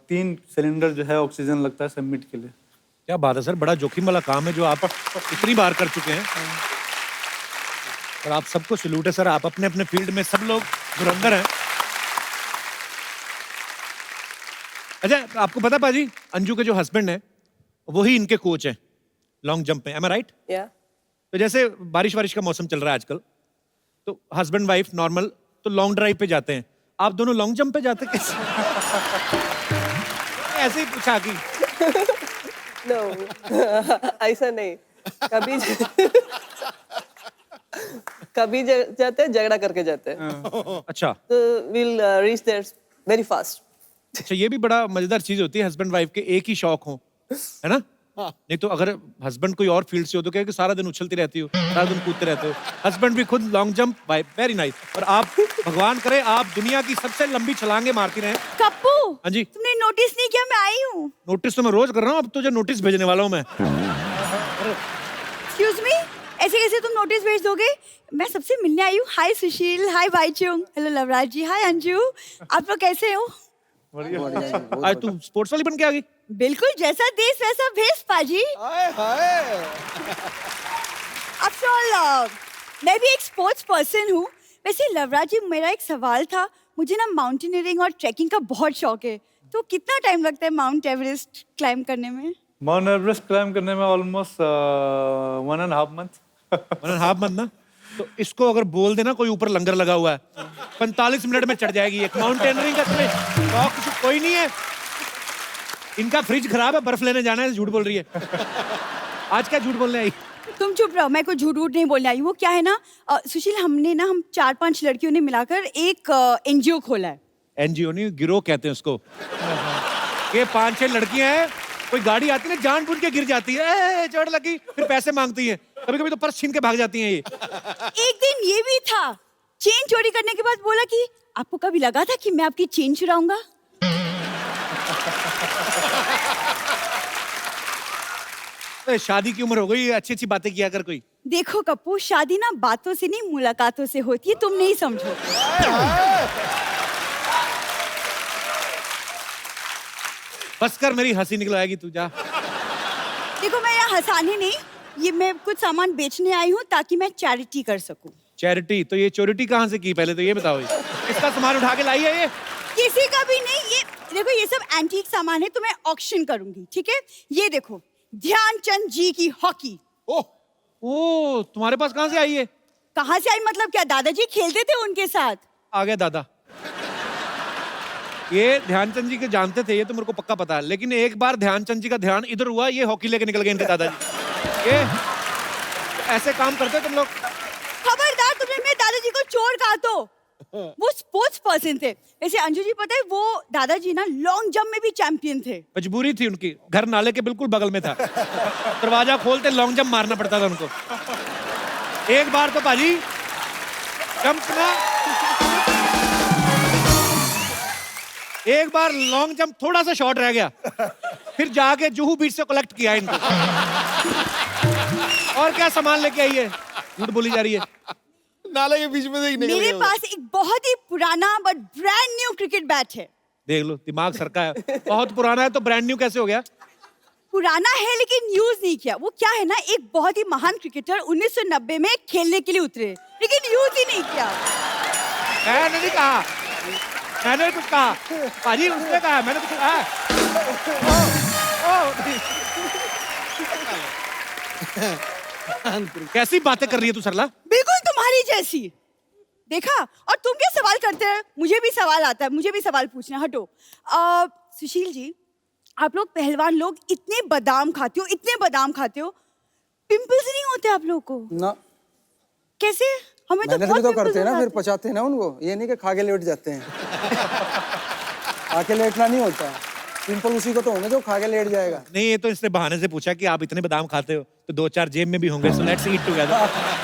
3 सिलेंडर जो है ऑक्सीजन लगता है सबमिट के लिए। क्या बात है सर, बड़ा जोखिम वाला काम है जो आप इतनी बार कर चुके हैं। और आप सबको सैल्यूट है सर, आप अपने अपने फील्ड में सब लोग धुरंधर हैं। अच्छा, आपको पता पाजी, अंजू के जो हस्बैंड हैं वही इनके कोच हैं लॉन्ग जंप में। एम आई राइट? Yeah. तो जैसे बारिश का मौसम चल रहा है आजकल, तो हस्बैंड वाइफ नॉर्मल तो लॉन्ग ड्राइव पे जाते हैं, आप दोनों लॉन्ग जंप पे जाते कैसे? ऐसे ही पूछा कि No, ऐसा नहीं। कभी जाते हैं, झगड़ा करके जाते हैं। अच्छा। तो we'll reach there very fast. अच्छा, ये भी बड़ा मजेदार चीज होती है, हस्बैंड वाइफ के एक ही शौक हो, है ना? नहीं तो अगर हस्बैंड कोई और फील्ड से हो तो क्या कि सारा दिन उछलती रहती हो, सारा दिन कूदते रहते हो। हस्बैंड भी खुद long jump, wife very nice. और आप, भगवान करे आप दुनिया की सबसे लंबी छलांगे मारती रहे। कप्पू, हाँ जी। तुमने नोटिस नहीं किया मैं आई हूँ? नोटिस तो मैं रोज कर रहा हूँ, अब तुझे नोटिस भेजने वाला हूँ मैं। Excuse me? ऐसे कैसे तुम नोटिस भेज दोगे? मैं सबसे मिलने आई हूँ। हाय सुशील, हाय बाईचुंग, हेलो लवराज जी, हाय अंजू, आप लोग कैसे हो? आज तू स्पोर्ट्स वाली बन के आ गई? बिल्कुल, जैसा देश वैसा भेष पाजी। आफ्टर ऑल मैं भी एक स्पोर्ट्स पर्सन हूँ। वैसे लवराज जी, मेरा एक सवाल था। मुझे ना माउंटेनियरिंग और ट्रैकिंग का बहुत शौक है, तो कितना टाइम लगता है माउंट एवरेस्ट क्लाइंब करने में? माउंट एवरेस्ट क्लाइम करने में ऑलमोस्ट 1.5 मंथ। 1.5 मंथ ना? तो इसको अगर बोल देना कोई ऊपर लंगर लगा हुआ है, 45 मिनट में चढ़ जाएगी। एक माउंटेनियरिंग का तुम्हें शौक कोई नहीं है? इनका फ्रिज खराब है, बर्फ लेने जाना है, झूठ बोल रही है। आज क्या झूठ बोलने आई? तुम चुप रहो, मैं कोई झूठ वूठ नहीं बोलने आई। वो क्या है ना सुशील, हम 4-5 लड़कियों ने मिलाकर एक एनजीओ खोला है। एनजीओ नहीं, गिरोह कहते हैं उसको। ये 5-6 लड़कियां हैं, कोई गाड़ी आती है ना, जानबूझ के गिर जाती है, चोट लगी, फिर पैसे मांगती है, कभी कभी तो पर्स छीन के भाग जाती हैं ये। एक दिन ये भी था, चेन चोरी करने के बाद बोला कि आपको कभी लगा था कि मैं आपकी चेन चुराऊंगा? शादी की उम्र हो गई, अच्छी अच्छी बातें किया कर कोई। देखो कप्पू, शादी ना बातों से नहीं मुलाकातों से होती है, तुम नहीं समझो। बस कर, मेरी हंसी निकलवाएगी तू, जा। देखो मैं यहाँ हंसाने नहीं, ये मैं कुछ सामान बेचने आई हूँ ताकि मैं चैरिटी कर सकूँ। चैरिटी? तो ये चोरिटी कहाँ से की, पहले तो ये बताओ। इसका सामान उठा के लाई है ये? किसी का भी नहीं। ये देखो, ये सब एंटीक सामान है, तो मैं ऑक्शन करूंगी, ठीक है? ये देखो, ध्यानचंद जी की हॉकी। ओह, तुम्हारे पास कहाँ से आई है? कहाँ से आई मतलब क्या? दादाजी खेलते थे उनके साथ। आ गया दादा। ये ध्यानचंद जी के जानते थे, ये तो मेरे को पक्का पता है, लेकिन एक बार ध्यानचंद जी का ध्यान इधर हुआ, ये हॉकी लेके निकल गए इनके दादाजी। ये ऐसे काम करते तुम लोग? खबरदार, तुमने मेरे दादाजी को चोर कहा तो। वो स्पोर्ट्स पर्सन थे। वैसे अंजू जी, पता है वो दादाजी ना लॉन्ग जंप में भी चैंपियन थे। मजबूरी थी उनकी, घर नाले के बिल्कुल बगल में था, दरवाजा खोलते लॉन्ग जंप मारना पड़ता था उनको। एक बार तो पाजी जंप ना, एक बार लॉन्ग जंप थोड़ा सा शॉर्ट रह गया, फिर जाके जुहू बीच से कलेक्ट किया इनको। और क्या सामान लेके आई है? झूठ बोली जा रही है। नाले के बीच में से निकल मेरे गए। पास एक बहुत ही पुराना but brand new cricket bat है। देख लो, दिमाग सरका है। बहुत पुराना है तो ब्रांड न्यू कैसे हो गया? पुराना है लेकिन यूज नहीं किया। वो क्या है ना, एक बहुत ही महान क्रिकेटर 1990 में खेलने के लिए उतरे, लेकिन यूज ही नहीं किया। मैंने नहीं कहा, मैंने कुछ कहा पाजी, उसने कहा, मैंने कुछ कहा। कैसी बातें कर रही है तू सरला? बिल्कुल तुम्हारी जैसी। देखा? और तुम क्या सवाल करते हैं? मुझे भी सवाल आता है, मुझे भी सवाल पूछना। हटो। सुशील जी, आप लोग पहलवान लोग इतने बादाम खाते हो, इतने बादाम खाते हो, पिंपल्स नहीं होते आप लोग को? ना। कैसे? हमें तो मेहनत बहुत भी तो पिंपल्स करते हैं ना, हो फिर जाते हैं। पचाते हैं ना उनको। ये नहीं कि खा के लेट जाते हैं। आके लेटना नहीं होता। पिंपल उसी को तो होंगे जो खा के लेट जाएगा। नहीं, ये तो इसने बहाने से पूछा कि आप इतने बादाम खाते हो तो 2-4 जेब में भी होंगे, सो लेट्स ईट टुगेदर।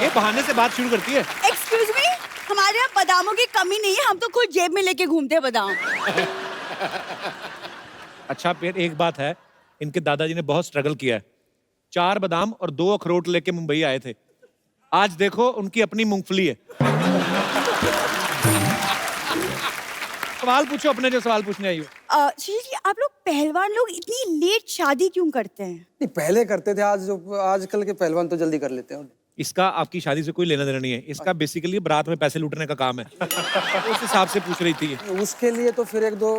ये बहाने से बात शुरू करती है। एक्सक्यूज मी, हमारे यहाँ बादामों की कमी नहीं है, हम तो खुद जेब में लेके घूमते हैं बादाम। अच्छा, फिर एक बात है, इनके दादाजी ने बहुत स्ट्रगल किया है। 4 बादाम और 2 अखरोट लेके मुंबई आए थे। आज देखो उनकी अपनी मूंगफली है। सवाल पूछो अपने, जो सवाल पूछने आई हो। सुशील जी, आप लोग पहलवान लोग इतनी लेट शादी क्यों करते हैं? नहीं, पहले करते थे, आजकल के पहलवान तो जल्दी कर लेते हैं। इसका आपकी शादी से कोई लेना देना नहीं है। इसका बेसिकली बारात में पैसे लूटने का काम है। उस हिसाब से पूछ रही थी ये। उसके लिए तो फिर 1-2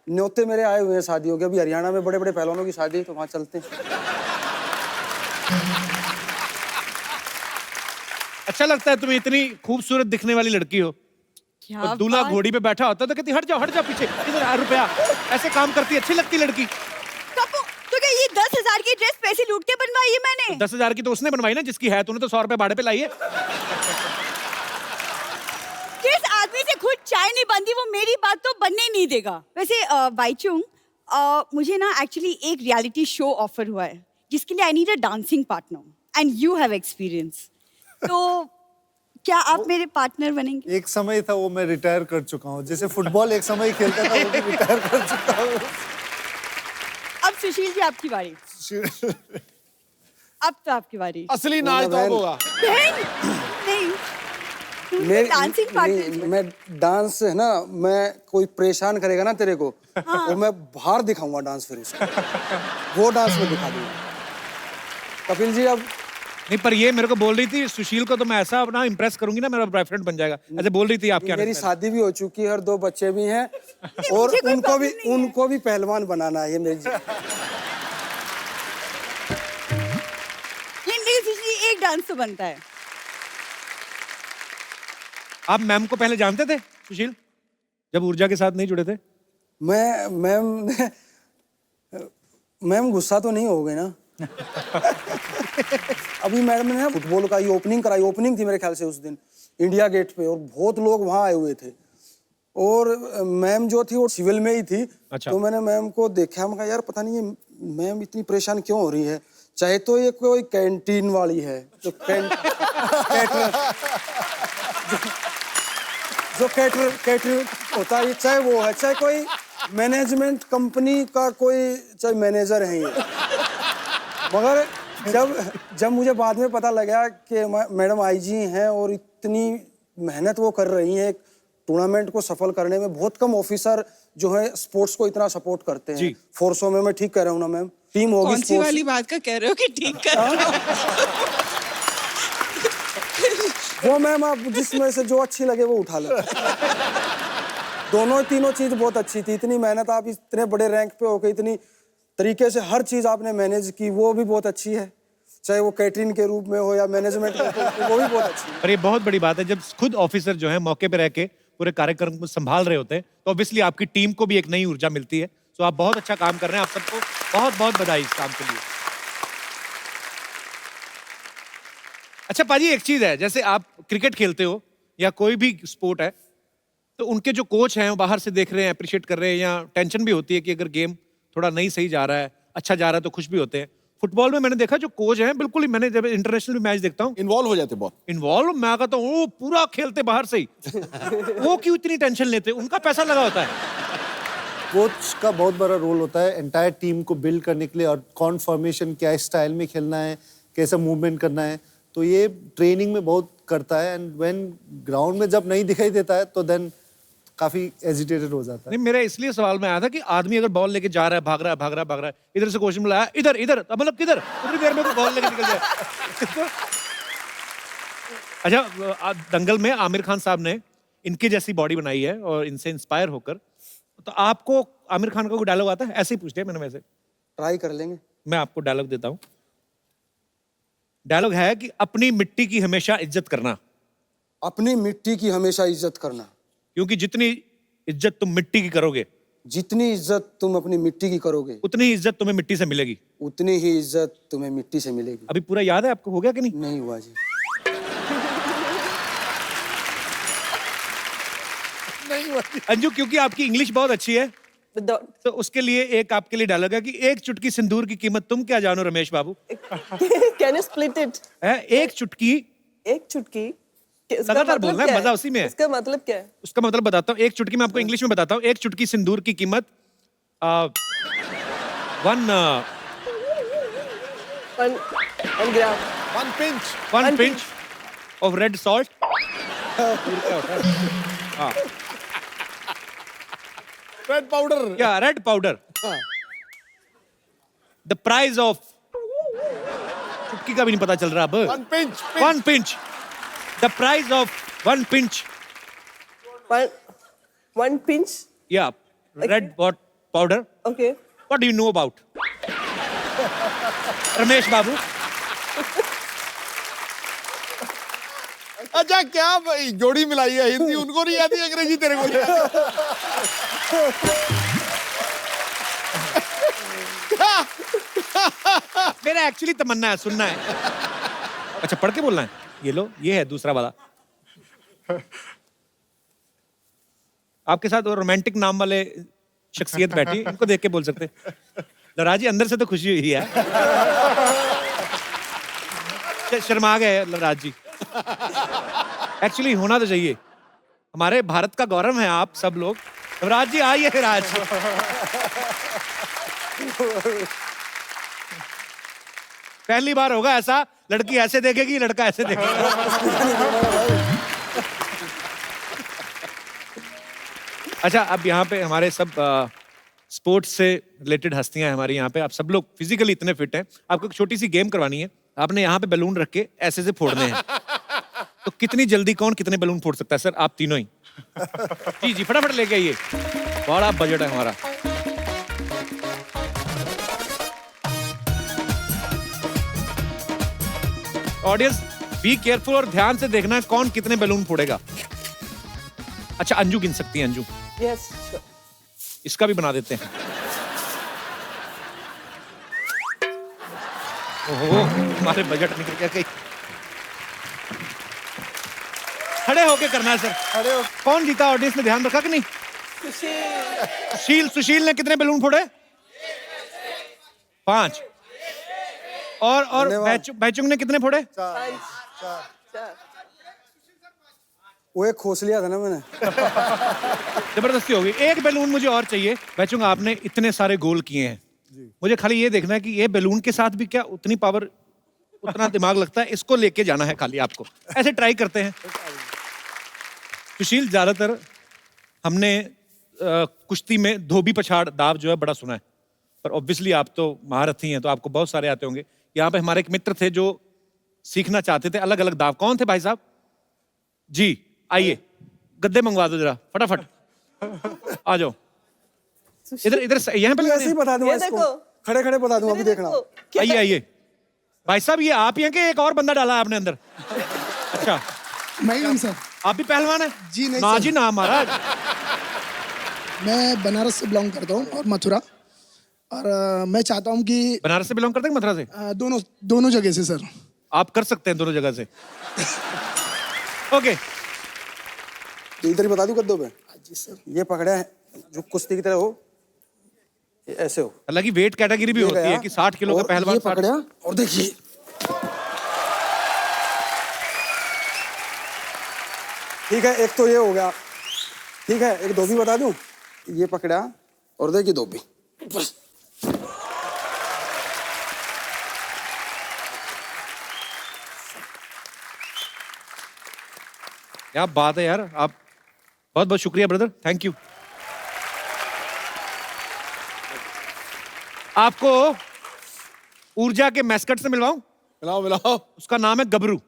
न्योते मेरे आए हुए हैं शादियों के। अभी हरियाणा में बड़े बड़े पहलवानों की शादी है, तो वहां चलते हैं। अच्छा लगता है तुम्हें? इतनी खूबसूरत दिखने वाली लड़की हो और दूल्हा घोड़ी पे बैठा होता तो कहती हट जा पीछे, इधर रुपया। ऐसे काम करती, अच्छी लगती लड़की। कप्पू, तो क्या ये 10,000 की ड्रेस पैसे लूट के बनवाई है मैंने? 10,000 की तो उसने बनवाई ना, जिसकी है। तूने तो 100 रुपए भाड़े पे लाई है। जिस आदमी से खुद चाय नहीं बनती, वो मेरी बात तो बनने ही नहीं देगा। वैसे बाईचुंग, मुझे ना एक्चुअली एक रियलिटी शो ऑफर हुआ है, जिसके लिए I need a dancing partner and you have experience. तो क्या आप मेरे पार्टनर बनेंगे? एक समय था, वो मैं रिटायर कर चुका हूँ। जैसे फुटबॉल एक समय खेलता था, वो भी रिटायर कर चुका हूँ। अब सुशील जी, आपकी बारी। अब तो आपकी बारी। असली नाच तो अब बहन। होगा। नहीं मैं डांसिंग पार्टनर। मैं डांस है ना, मैं कोई परेशान करेगा ना तेरे को, हाँ। और मैं बाहर दिखाऊंगा डांस फिर उसको, वो डांस में दिखा दूंगा। कपिल जी अब नहीं, पर ये मेरे को बोल रही थी सुशील को तो मैं ऐसा अपना इम्प्रेस करूंगी ना, मेरा बॉयफ्रेंड बन जाएगा, ऐसे बोल रही थी आपके आने मेरी से पहले। शादी भी हो चुकी है और 2 बच्चे भी हैं, और मुझे कोई उनको भी problem नहीं है। उनको भी पहलवान बनाना है ये मेरी लेकिन एक डांस तो बनता है। आप मैम को पहले जानते थे सुशील, जब ऊर्जा के साथ नहीं जुड़े थे? मैम गुस्सा तो नहीं हो गए ना? अभी मैडम ने फुटबॉल का ये ओपनिंग कराई, ओपनिंग थी मेरे ख्याल से उस दिन इंडिया गेट पे, और बहुत लोग वहाँ आए हुए थे, और मैम जो थी वो सिविल में ही थी। अच्छा। तो मैंने मैम को देखा, मैं कहा यार पता नहीं ये मैम इतनी परेशान क्यों हो रही है, चाहे तो ये कोई कैंटीन वाली है जो कैटर होता है, चाहे वो है, चाहे कोई मैनेजमेंट कंपनी का कोई चाहे मैनेजर है ये। मगर जब मुझे बाद में पता लगा कि मैडम आईजी हैं और इतनी मेहनत वो कर रही हैं टूर्नामेंट को सफल करने में, बहुत कम ऑफिसर जो है स्पोर्ट्स को इतना सपोर्ट करते हैं फोर्सों में। मैं ठीक कह रहा हूँ ना मैम? टीम होगी कौन सी वाली बात का कह रहे हो कि ठीक कर रहे हो? वो मैम आप जिसमें से जो अच्छी लगे वो उठा लो। तीनों चीज बहुत अच्छी थी, इतनी मेहनत, आप इतने बड़े रैंक पे होकर इतनी तरीके से हर चीज आपने मैनेज की, वो भी बहुत अच्छी है, चाहे वो कैटरिंग के रूप में हो या मैनेजमेंट के रूप में, वो भी बहुत अच्छी है। और ये बहुत बड़ी बात है जब खुद ऑफिसर जो है मौके पे रह के पूरे कार्यक्रम को संभाल रहे होते हैं, तो ऑब्वियसली आपकी टीम को भी एक नई ऊर्जा मिलती है। तो आप बहुत अच्छा काम कर रहे हैं, आप सबको बहुत बहुत बधाई इस काम के लिए। अच्छा पाजी, एक चीज है, जैसे आप क्रिकेट खेलते हो या कोई भी स्पोर्ट है, तो उनके जो कोच हैं वो बाहर से देख रहे हैं, अप्रिशिएट कर रहे हैं, या टेंशन भी होती है कि अगर गेम थोड़ा नहीं सही जा रहा है, अच्छा जा रहा है, तो खुश भी होते हैं। फुटबॉल में मैंने देखा जो कोच हैं बिल्कुल ही, मैंने जब इंटरनेशनल मैच देखता हूँ इन्वॉल्व हो जाते बहुत। इन्वॉल्व, मैं कहता हूँ वो पूरा खेलते बाहर से ही। वो क्यों इतनी टेंशन लेते? उनका पैसा लगा होता है। कोच का बहुत बड़ा रोल होता है एंटायर टीम को बिल्ड करने के लिए, और कौन फॉर्मेशन क्या स्टाइल में खेलना है, कैसा मूवमेंट करना है, तो ये ट्रेनिंग में बहुत करता है। एंड व्हेन ग्राउंड में जब नहीं दिखाई देता है तो देन काफी एजिटेटेड हो जाता है। नहीं, मेरा इसलिए सवाल में आया था कि आदमी अगर बॉल लेके जा रहा है, भाग रहा है, इधर से क्वेश्चन मिला इधर मतलब किधर, उतनी देर में बॉल लेके निकल जाए। अच्छा, दंगल में आमिर खान साहब ने इनकी जैसी बॉडी बनाई है और इनसे इंस्पायर होकर, तो आपको आमिर खान का कोई डायलॉग आता है? ऐसे ही पूछ लिया मैंने, वैसे ट्राई कर लेंगे। मैं आपको डायलॉग देता हूं। डायलॉग है कि अपनी मिट्टी की हमेशा इज्जत करना। अपनी मिट्टी की हमेशा इज्जत करना, क्योंकि जितनी इज्जत तुम मिट्टी की करोगे, जितनी इज्जत तुम अपनी मिट्टी की करोगे, उतनी ही इज्जत तुम्हें मिट्टी से मिलेगी। उतनी ही इज्जत तुम्हें मिट्टी से मिलेगी। अभी पूरा याद है आपको? हो गया कि नहीं? नहीं हुआ जी। नहीं हुआ। अंजू, क्योंकि आपकी इंग्लिश बहुत अच्छी है, तो उसके लिए एक आपके लिए डायलॉग है कि एक चुटकी सिंदूर की कीमत तुम क्या जानो रमेश बाबू। Can you split it? है एक चुटकी, एक चुटकी। उसका लगातार मतलब बोलना है, क्या मजा उसी में है। उसका मतलब क्या है? उसका मतलब बताता हूँ, एक चुटकी मैं आपको इंग्लिश में बताता हूँ। एक चुटकी सिंदूर की कीमत one gram, one pinch of red salt. Red powder. क्या? Red powder. The price of, चुटकी का भी नहीं पता चल रहा अब। One pinch. The price of one pinch. One pinch. Yeah, red powder. Okay. What do you know about? Ramesh Babu. अच्छा, क्या जोड़ी मिलाई है? हिंदी उनको नहीं आती, अंग्रेजी तेरे को नहीं आती। मेरा एक्चुअली तमन्ना है, सुनना है। अच्छा, पढ़ के बोलना है। ये लो, ये है दूसरा वाला। आपके साथ वो रोमांटिक नाम वाले शख्सियत बैठी, इनको देख के बोल सकते। लवराज जी, अंदर से तो खुशी हुई है। शर्मा गए लवराज जी। एक्चुअली होना तो चाहिए, हमारे भारत का गौरव है आप सब लोग। लवराज जी आइए फिर आज। पहली बार होगा ऐसा, लड़की ऐसे देखेगी, लड़का ऐसे देखेगा। अच्छा, अब यहाँ पे हमारे सब स्पोर्ट्स से रिलेटेड हस्तियां हैं हमारी यहाँ पे। आप सब लोग फिजिकली इतने फिट हैं, आपको एक छोटी सी गेम करवानी है। आपने यहाँ पे बैलून रख के ऐसे से फोड़ने हैं। तो कितनी जल्दी कौन कितने बैलून फोड़ सकता है? सर आप तीनों ही। जी जी, फटाफट लेके आइए, बड़ा बजट है हमारा। ऑडियंस बी केयरफुल और ध्यान से देखना है कौन कितने बैलून फोड़ेगा। अच्छा, अंजू गिन सकती है। Anju, Yes, sure. इसका भी बना देते हैं। ओहो, हमारे बजट निकल गया कहीं। खड़े होके करना है सर। खड़े हो। कौन जीता? ऑडियंस ने ध्यान रखा कि नहीं? सुशील ने कितने बैलून फोड़े? 5। और बैचुंग ने कितने फोड़े? 4. वो एक खोस लिया था ना मैंने। जबरदस्ती हो गई। एक बैलून मुझे और चाहिए। बैचुंग, आपने इतने सारे गोल किए हैं, मुझे खाली ये देखना है कि ये बैलून के साथ भी क्या उतनी पावर, उतना दिमाग लगता है? इसको लेके जाना है खाली आपको। ऐसे ट्राई करते हैं। सुशील, ज्यादातर हमने कुश्ती में धोबी पछाड़ दाव जो है बड़ा सुना है, पर ऑब्वियसली आप तो महारथी हैं, तो आपको बहुत सारे आते होंगे। यहाँ पे हमारे एक मित्र थे जो सीखना चाहते थे अलग अलग दाव। कौन थे भाई साहब? जी आइए, गद्दे मंगवा दो जरा फटाफट। आ जाओ इधर इधर, यहाँ पे ऐसे ही बता दूंगा इसको, खड़े खड़े बता दूंगा, अभी देखना। आइए आइए। भाई साहब, ये आप ही हैं कि एक और बंदा डाला है आपने अंदर? अच्छा, मैं ही हूँ सर। आप भी पहलवान हैं? जी नहीं ना सर। जी ना महाराज। मैं बनारस से बिलोंग करता हूँ और मथुरा, और मैं चाहता हूँ कि बनारस से बिलोंग करते हैं मथुरा से? दोनों जगह से सर। आप कर सकते हैं दोनों जगह से। ओके, तो इधर ही बता दूं गद्दों पे। जी सर। ये पकड़ा है जो कुश्ती की तरह हो, ये ऐसे हो। हालांकि वेट कैटेगरी भी ये होती है गया, कि 60 किलो का और पहलवान। ये पकड़ा और देखिए, ठीक है, एक तो ये हो गया। ठीक है, एक धोबी बता दूं। ये पकड़ा और देखिए धोबी। क्या बात है यार, आप बहुत बहुत शुक्रिया ब्रदर, थैंक यू। आपको ऊर्जा के मैस्कट से मिलवाऊं? मिलाओ मिलाओ। उसका नाम है गबरू।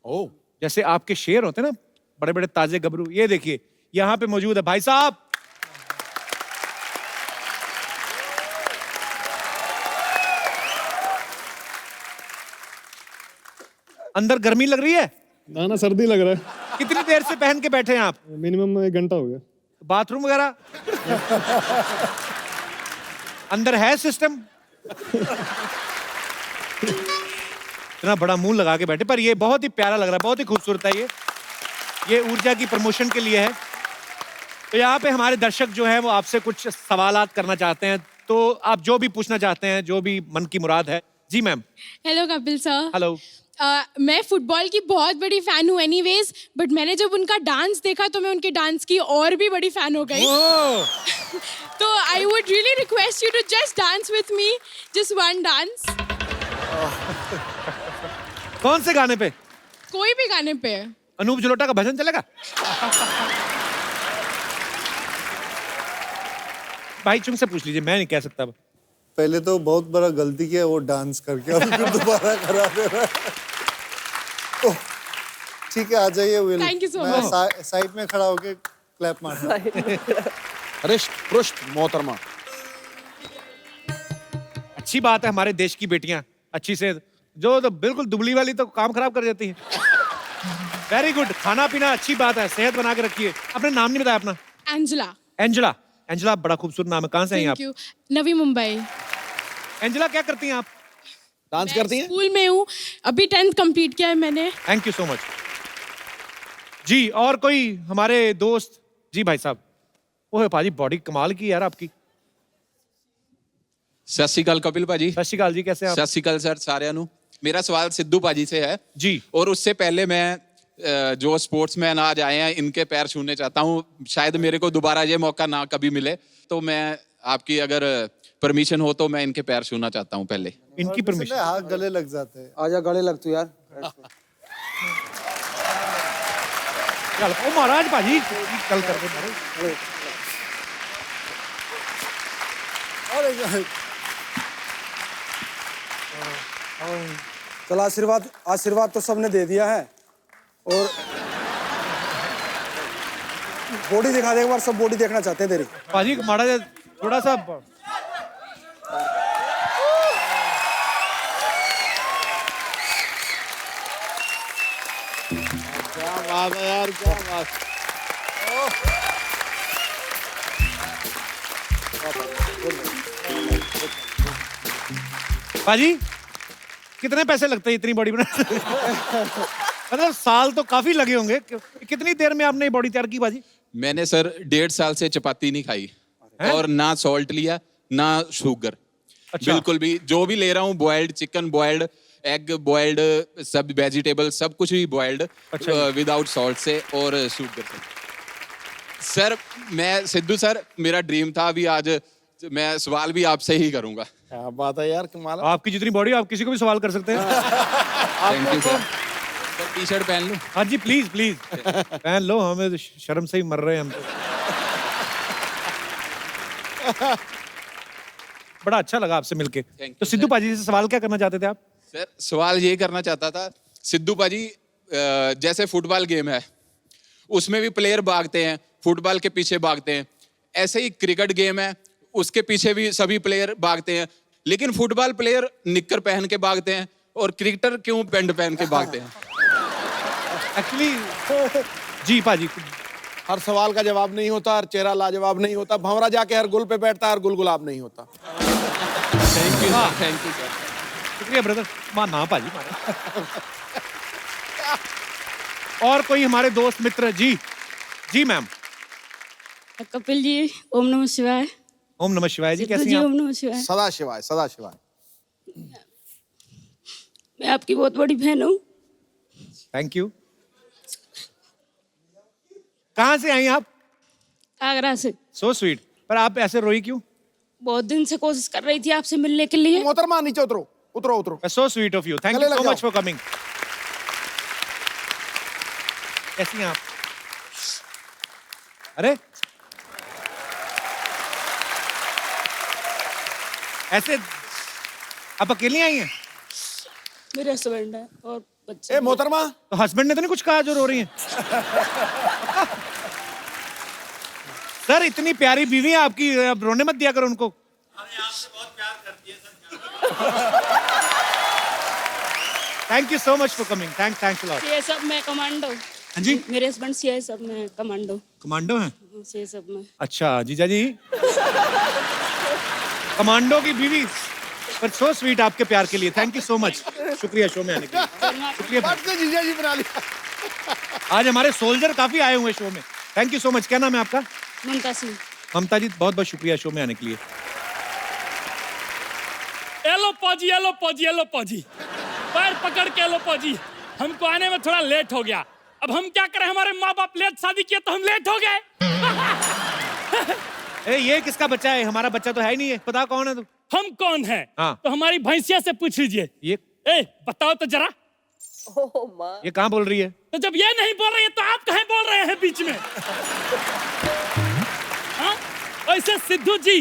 ओ, जैसे आपके शेर होते हैं ना, बड़े बड़े ताजे गबरू, ये देखिए यहां पे मौजूद है भाई साहब। अंदर गर्मी लग रही है? ना ना, सर्दी लग रहा है। कितनी देर से पहन के बैठे हैं आप? मिनिमम 1 घंटा हो गया। बाथरूम वगैरह अंदर है सिस्टम? इतना बड़ा मुंह लगा के बैठे, पर ये बहुत ही प्यारा लग रहा है, बहुत ही खूबसूरत है। ये ऊर्जा की प्रमोशन के लिए है। तो यहाँ पे हमारे दर्शक जो हैं वो आपसे कुछ सवालात करना चाहते हैं, तो आप जो भी पूछना चाहते हैं, जो भी मन की मुराद है। जी ma'am. Hello Kapil sir. Hello. मैं फुटबॉल की बहुत बड़ी फैन हूँ एनीवेज, बट मैंने जब उनका डांस देखा तो मैं उनके डांस की और भी बड़ी फैन हो गई। तो I would really request you to just dance with me, just one dance. कौन से गाने पे? कोई भी गाने पे। अनूप जलोटा का भजन चलेगा? भाई चुंग से पूछ लीजिए, मैं नहीं कह सकता। पहले तो बहुत बड़ा गलती किया वो डांस करके, और फिर दोबारा करा दे रहा है। तो ठीक है, आ जाइए विल। Thank you so मैं much. साइड में खड़ा होके क्लैप मारना। हृष्ट पृष्ठ मोहतरमा। अच्छी बात है, हमारे देश की बेटियां अच्छी से, जो तो बिल्कुल दुबली वाली तो काम खराब कर देती है। वेरी गुड, खाना पीना अच्छी बात है, सेहत बना के रखिए। अपना नाम नहीं बताया अपना? एंजेला। एंजेला। एंजेला बड़ा खूबसूरत नाम है, कहाँ से हैं आप? Thank you. Navi Mumbai. Angela क्या करती हैं आप? डांस करती हैं? स्कूल में हूँ, अभी 10th कंप्लीट किया है मैंने। थैंक यू सो मच जी। और कोई हमारे दोस्त? जी भाई साहब। ओह पाजी, बॉडी कमाल की यार आपकी। सत श्री अकाल कपिल भाजी। सत श्री अकाल जी, कैसे आप? सत श्री अकाल सर साਰਿਆਂ ਨੂੰ। मेरा सवाल सिद्धू भाजी से है जी, और उससे पहले मैं जो स्पोर्ट्समैन आज आए हैं इनके पैर छूने चाहता हूँ। शायद मेरे को दोबारा ये मौका ना कभी मिले, तो मैं आपकी अगर परमिशन हो तो मैं इनके पैर छूना चाहता हूँ पहले। इनकी परमिशन? हाथ गले लग जाते हैं। आजा गले लग तू यार। चल ओ महाराज भाजी कल करके मारो। चल आशीर्वाद, आशीर्वाद तो सबने दे दिया है और बॉडी दिखा दे एक बार, सब बॉडी देखना चाहते हैं तेरी। भाजी माड़ा जा थोड़ा सा। क्या बात है यार, क्या बात। भाजी कितने पैसे लगते हैं इतनी बॉडी बनाने? मतलब साल तो काफी लगे होंगे। कितनी देर में आपने बॉडी तैयार की भाजी? मैंने सर 1.5 साल से चपाती नहीं खाई और ना सॉल्ट लिया ना शुगर। अच्छा। बिल्कुल भी जो भी ले रहा हूँ boiled chicken, boiled egg, boiled सब वेजिटेबल, सब कुछ भी बॉइल्ड विदाउट सॉल्ट से और शुगर से। सर मैं सिद्धू सर, मेरा ड्रीम था, अभी आज मैं सवाल भी आपसे ही करूंगा। क्या बात है यार, कमाल। आपकी जितनी बॉडी आप किसी को भी सवाल कर सकते हैं। Thank you sir. T shirt पहन लूं? हाँ जी प्लीज प्लीज पहन लो, हमें तो शर्म से ही मर रहे हैं हम तो। बड़ा अच्छा लगा आपसे मिलके। तो सिद्धू पाजी से सवाल क्या करना चाहते थे आप? सर सवाल ये करना चाहता था, सिद्धू पाजी जैसे फुटबॉल गेम है उसमें भी प्लेयर भागते हैं, फुटबॉल के पीछे भागते हैं, ऐसे ही क्रिकेट गेम है उसके पीछे भी सभी प्लेयर भागते हैं, लेकिन फुटबॉल प्लेयर निक्कर पहन के भागते हैं और क्रिकेटर क्यों पैंट पहन के भागते हैं? एक्चुअली जी पाजी, हर सवाल का जवाब नहीं होता, हर चेहरा लाजवाब नहीं होता, भंवरा जाके हर गुल पे बैठता है, हर गुल गुलाब नहीं होता। Thank you sir. शुक्रिया ब्रदर। मां ना पाजी मारे। और कोई हमारे दोस्त मित्र? जी जी मैम। कपिल जी ओम नमः शिवाय। ओम नमः शिवाय जी, कैसी हैं ओम आप? नमः शिवाय। सदा शिवाय, सदा शिवाय। मैं आपकी बहुत बड़ी फैन हूँ। Thank you. कहाँ से आई आप? आगरा से। So sweet. पर आप ऐसे रोई क्यों? बहुत दिन से कोशिश कर रही थी आपसे मिलने के लिए। मोहतरमा नीचे उतरो, उतरो उतरो। So sweet of you, thank गले यू लग सो जाओ। Much for coming. कैसी हैं आप? अरे ऐसे आप अकेली आई हैं? मेरे हस्बैंड है और बच्चे। ए मोहतरमा, तो हस्बैंड ने तो नहीं कुछ कहा जो रो रही हैं? सर इतनी प्यारी बीवी है आपकी, अब रोने मत दिया करो उनको। Thank you so much for coming. Thanks lot. CSF में कमांडो। हाँ जी, मेरे हस्बैंड सीएसएफ में कमांडो। कमांडो हैं? सीएसएफ में। अच्छा जीजा जी, कमांडो की बीवी। पर सो स्वीट आपके प्यार के लिए, थैंक यू सो मच। शुक्रिया शो में आने के लिए। शुक्रिया। फट से जीजा जी बना लिया। आज हमारे सोल्जर काफी आए हुए शो में। Thank you so much. क्या नाम है आपका? ममता सिंह। ममता जी बहुत बहुत शुक्रिया शो में आने के लिए। एलो पाजी, एलो पाजी, एलो पाजी, पैर पकड़ के एलो पाजी। हमको आने में थोड़ा लेट हो गया, अब हम क्या करें, हमारे माँ बाप लेट शादी किए तो हम लेट हो गए। ए, ये किसका बच्चा है? हमारा बच्चा तो है ही नहीं है। पता कौन है तू? हम कौन है? हाँ। तो हमारी भैंसिया से पूछ लीजिए। ये बताओ तो जरा। ये कहाँ बोल रही है? तो जब ये नहीं बोल रही है तो आप कहीं बोल रहे हैं बीच में? हाँ? वैसे सिद्धू जी,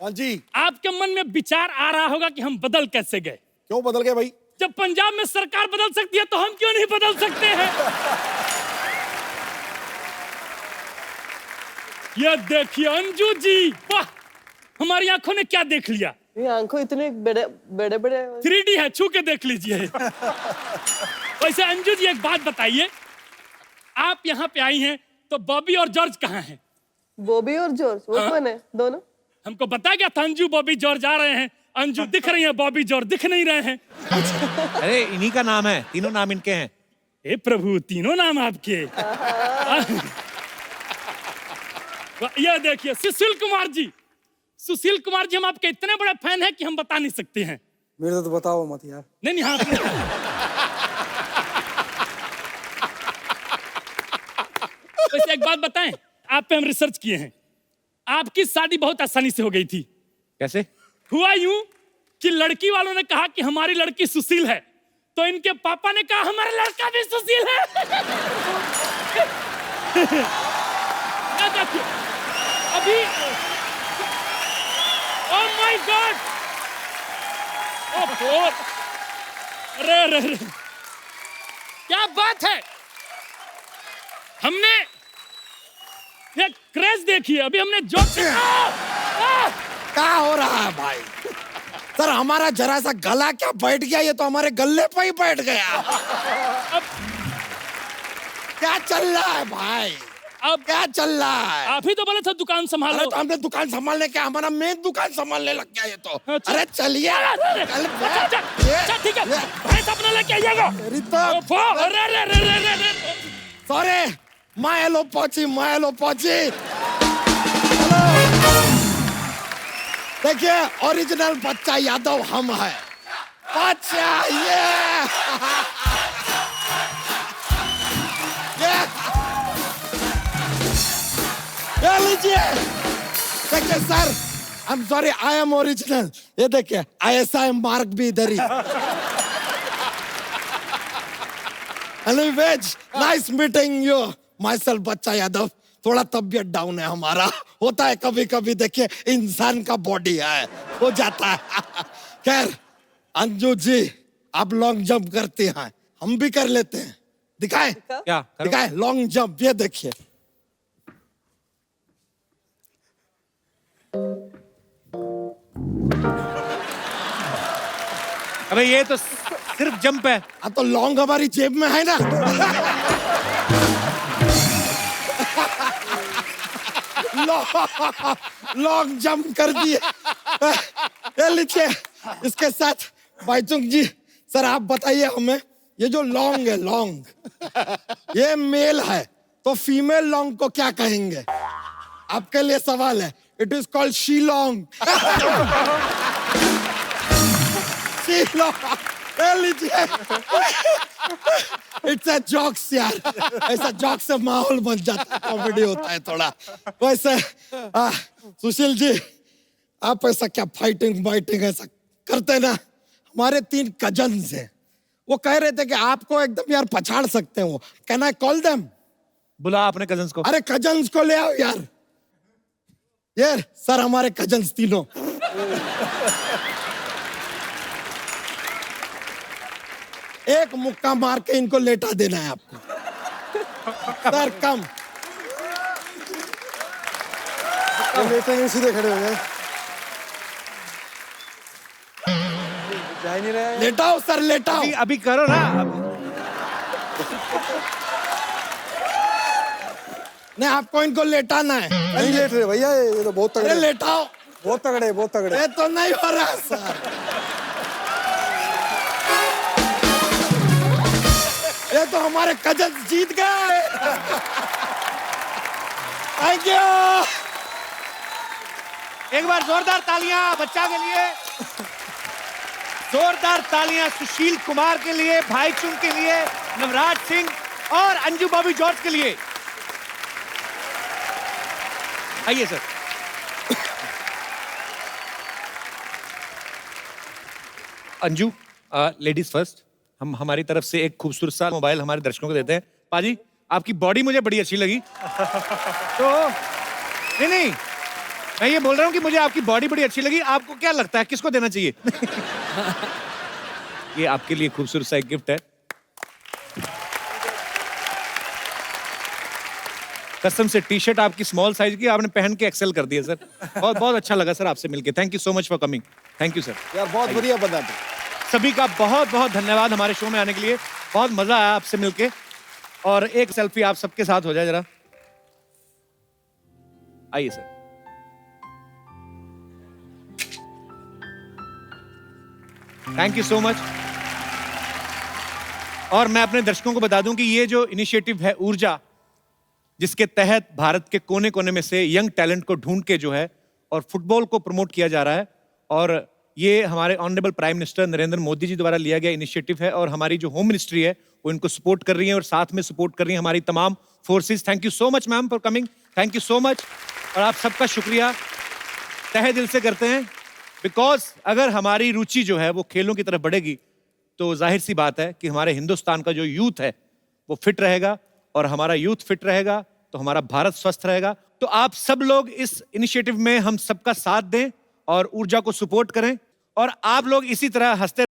हाँ जी, आपके मन में विचार आ रहा होगा कि हम बदल कैसे गए। क्यों बदल गए भाई? जब पंजाब में सरकार बदल सकती है तो हम क्यों नहीं बदल सकते हैं? ये देखिए अंजू जी, वाह, हमारी आंखों ने क्या देख लिया। ये आंखों इतने बड़े बड़े बड़े 3D है, छू के देख लीजिए। वैसे अंजू जी एक बात बताइए, आप यहाँ पे आई हैं तो बॉबी और जॉर्ज कहाँ हैं? बॉबी और जॉर्ज वो कौन है? दोनों हमको बता गया था अंजू बॉबी जॉर्ज आ रहे हैं। अंजू दिख रही है, बॉबी जॉर्ज दिख नहीं रहे हैं। अरे इन्हीं का नाम है, तीनों नाम इनके हैं। ए प्रभु, तीनों नाम आपके। ये देखिए सुशील कुमार जी, सुशील कुमार जी हम आपके इतने बड़े फैन हैं कि हम बता नहीं सकते हैं। मेरे तो बताओ मत यार। नहीं हाँ। वैसे एक बात बताएं, आप पे हम रिसर्च किए हैं, आपकी शादी बहुत आसानी से हो गई थी। कैसे? हुआ यूं कि लड़की वालों ने कहा कि हमारी लड़की सुशील है, तो इनके पापा ने कहा हमारा लड़का भी सुशील है। ये देखिए अभी, ओह माय गॉड, अरे क्या बात है, हमने ये क्रेज देखी है, अभी हमने जो क्या हो रहा है भाई? सर हमारा जरा सा गला क्या बैठ गया, ये तो हमारे गले पे ही बैठ गया। अब क्या चल रहा है भाई? अब क्या चल रहा है? आप ही तो बोले थे दुकान संभालो। अरे तो हमने दुकान संभालने क्या, हमारा मेन दुकान संभालने लग गया ये तो। अच्छा। अरे चलिए अच्छा ठीक है, भैंस अपना लेके आइएगा। सॉरी, मैं लो पहुंची। देखिए ओरिजिनल बच्चा यादव हम है। बच्चा ये लीजिए। देखिए sir, I am sorry, I am original. ये देखिए ISI मार्क भी इधर ही। Anyways, nice meeting you. Myself Bachcha Yadav. थोड़ा तबीयत डाउन है हमारा, होता है कभी कभी, देखिए इंसान का बॉडी है, हो जाता है। खैर अंजू जी, आप लॉन्ग जंप करती हैं, हम भी कर लेते हैं। दिखाएं क्या दिखाएं लॉन्ग जंप, ये देखिए। अबे ये तो सिर्फ जंप है। हाँ तो लॉन्ग हमारी जेब में है ना। लॉन्ग जंप कर दिए। ये लीजिए, इसके साथ बाईचुंग जी, सर आप बताइए हमें, ये जो लॉन्ग है, लॉन्ग ये मेल है, तो फीमेल लॉन्ग को क्या कहेंगे? आपके लिए सवाल है। It is called Shillong. Shillong, लीजिए। इट्स अ जोक्स यार, ऐसा जोक से माहौल बन जाता है, कॉमेडी होता है थोड़ा। वैसे सुशील जी, आप ऐसा क्या फाइटिंग ऐसा करते ना? हमारे 3 कजन्स हैं, वो कह रहे थे कि आपको एकदम यार पछाड़ सकते हैं वो। Can I call them? बुला अपने कजन्स को। अरे कजन्स को ले आओ यार। ये सर हमारे कजन्स तीनों। एक मुक्का मार के इनको लेटा देना है आपको। सर कम लेटेंगे, सीधे खड़े हो जाए। जा ही नहीं रहा है। लेटाओ सर, लेटाओ। अभी करो ना। नहीं, आपको इनको लेटाना है। नहीं लेट रहे भैया, ये तो बहुत तगड़े। अरे लेटाओ। बहुत तगड़े, बहुत तगड़े। ये तो नहीं हो रहा सर। ये तो हमारे कजन जीत गए। Thank you. एक बार जोरदार तालियां बच्चा के लिए, जोरदार तालियां सुशील कुमार के लिए, भाईचुंग के लिए, नवराज सिंह और अंजू बॉबी जॉर्ज के लिए। आइए सर। Anju, ladies first. हम हमारी तरफ से एक खूबसूरत सा मोबाइल हमारे दर्शकों को देते हैं। पाजी, आपकी बॉडी मुझे बड़ी अच्छी लगी। तो नहीं, मैं ये बोल रहा हूँ कि मुझे आपकी बॉडी बड़ी अच्छी लगी। आपको क्या लगता है किसको देना चाहिए? ये आपके लिए खूबसूरत सा एक गिफ्ट है। कसम से टी-शर्ट आपकी स्मॉल साइज की, आपने पहन के एक्सेल कर दिया सर। बहुत बहुत अच्छा लगा सर आपसे मिलके। Thank you so much for coming. Thank you sir. यार बहुत बढ़िया बना था। सभी का बहुत बहुत धन्यवाद हमारे शो में आने के लिए। बहुत मजा आया आपसे मिलके। और एक सेल्फी आप सबके साथ हो जाए जरा। आइए sir. Thank you so much. और मैं अपने दर्शकों को बता दूं कि ये जो इनिशिएटिव है ऊर्जा, जिसके तहत भारत के कोने कोने में से यंग टैलेंट को ढूंढ के जो है और फुटबॉल को प्रमोट किया जा रहा है, और ये हमारे honourable prime minister Narendra Modi ji द्वारा लिया गया इनिशिएटिव है। और हमारी जो होम मिनिस्ट्री है वो इनको सपोर्ट कर रही है और साथ में सपोर्ट कर रही है हमारी तमाम forces. Thank you so much ma'am for coming. Thank you so much. और आप सबका शुक्रिया तहे दिल से करते हैं। बिकॉज अगर हमारी रुचि जो है वो खेलों की तरफ बढ़ेगी तो जाहिर सी बात है कि हमारे हिंदुस्तान का जो यूथ है वो फिट रहेगा, और हमारा यूथ फिट रहेगा तो हमारा भारत स्वस्थ रहेगा। तो आप सब लोग इस इनिशिएटिव में हम सबका साथ दें और ऊर्जा को सपोर्ट करें, और आप लोग इसी तरह हंसते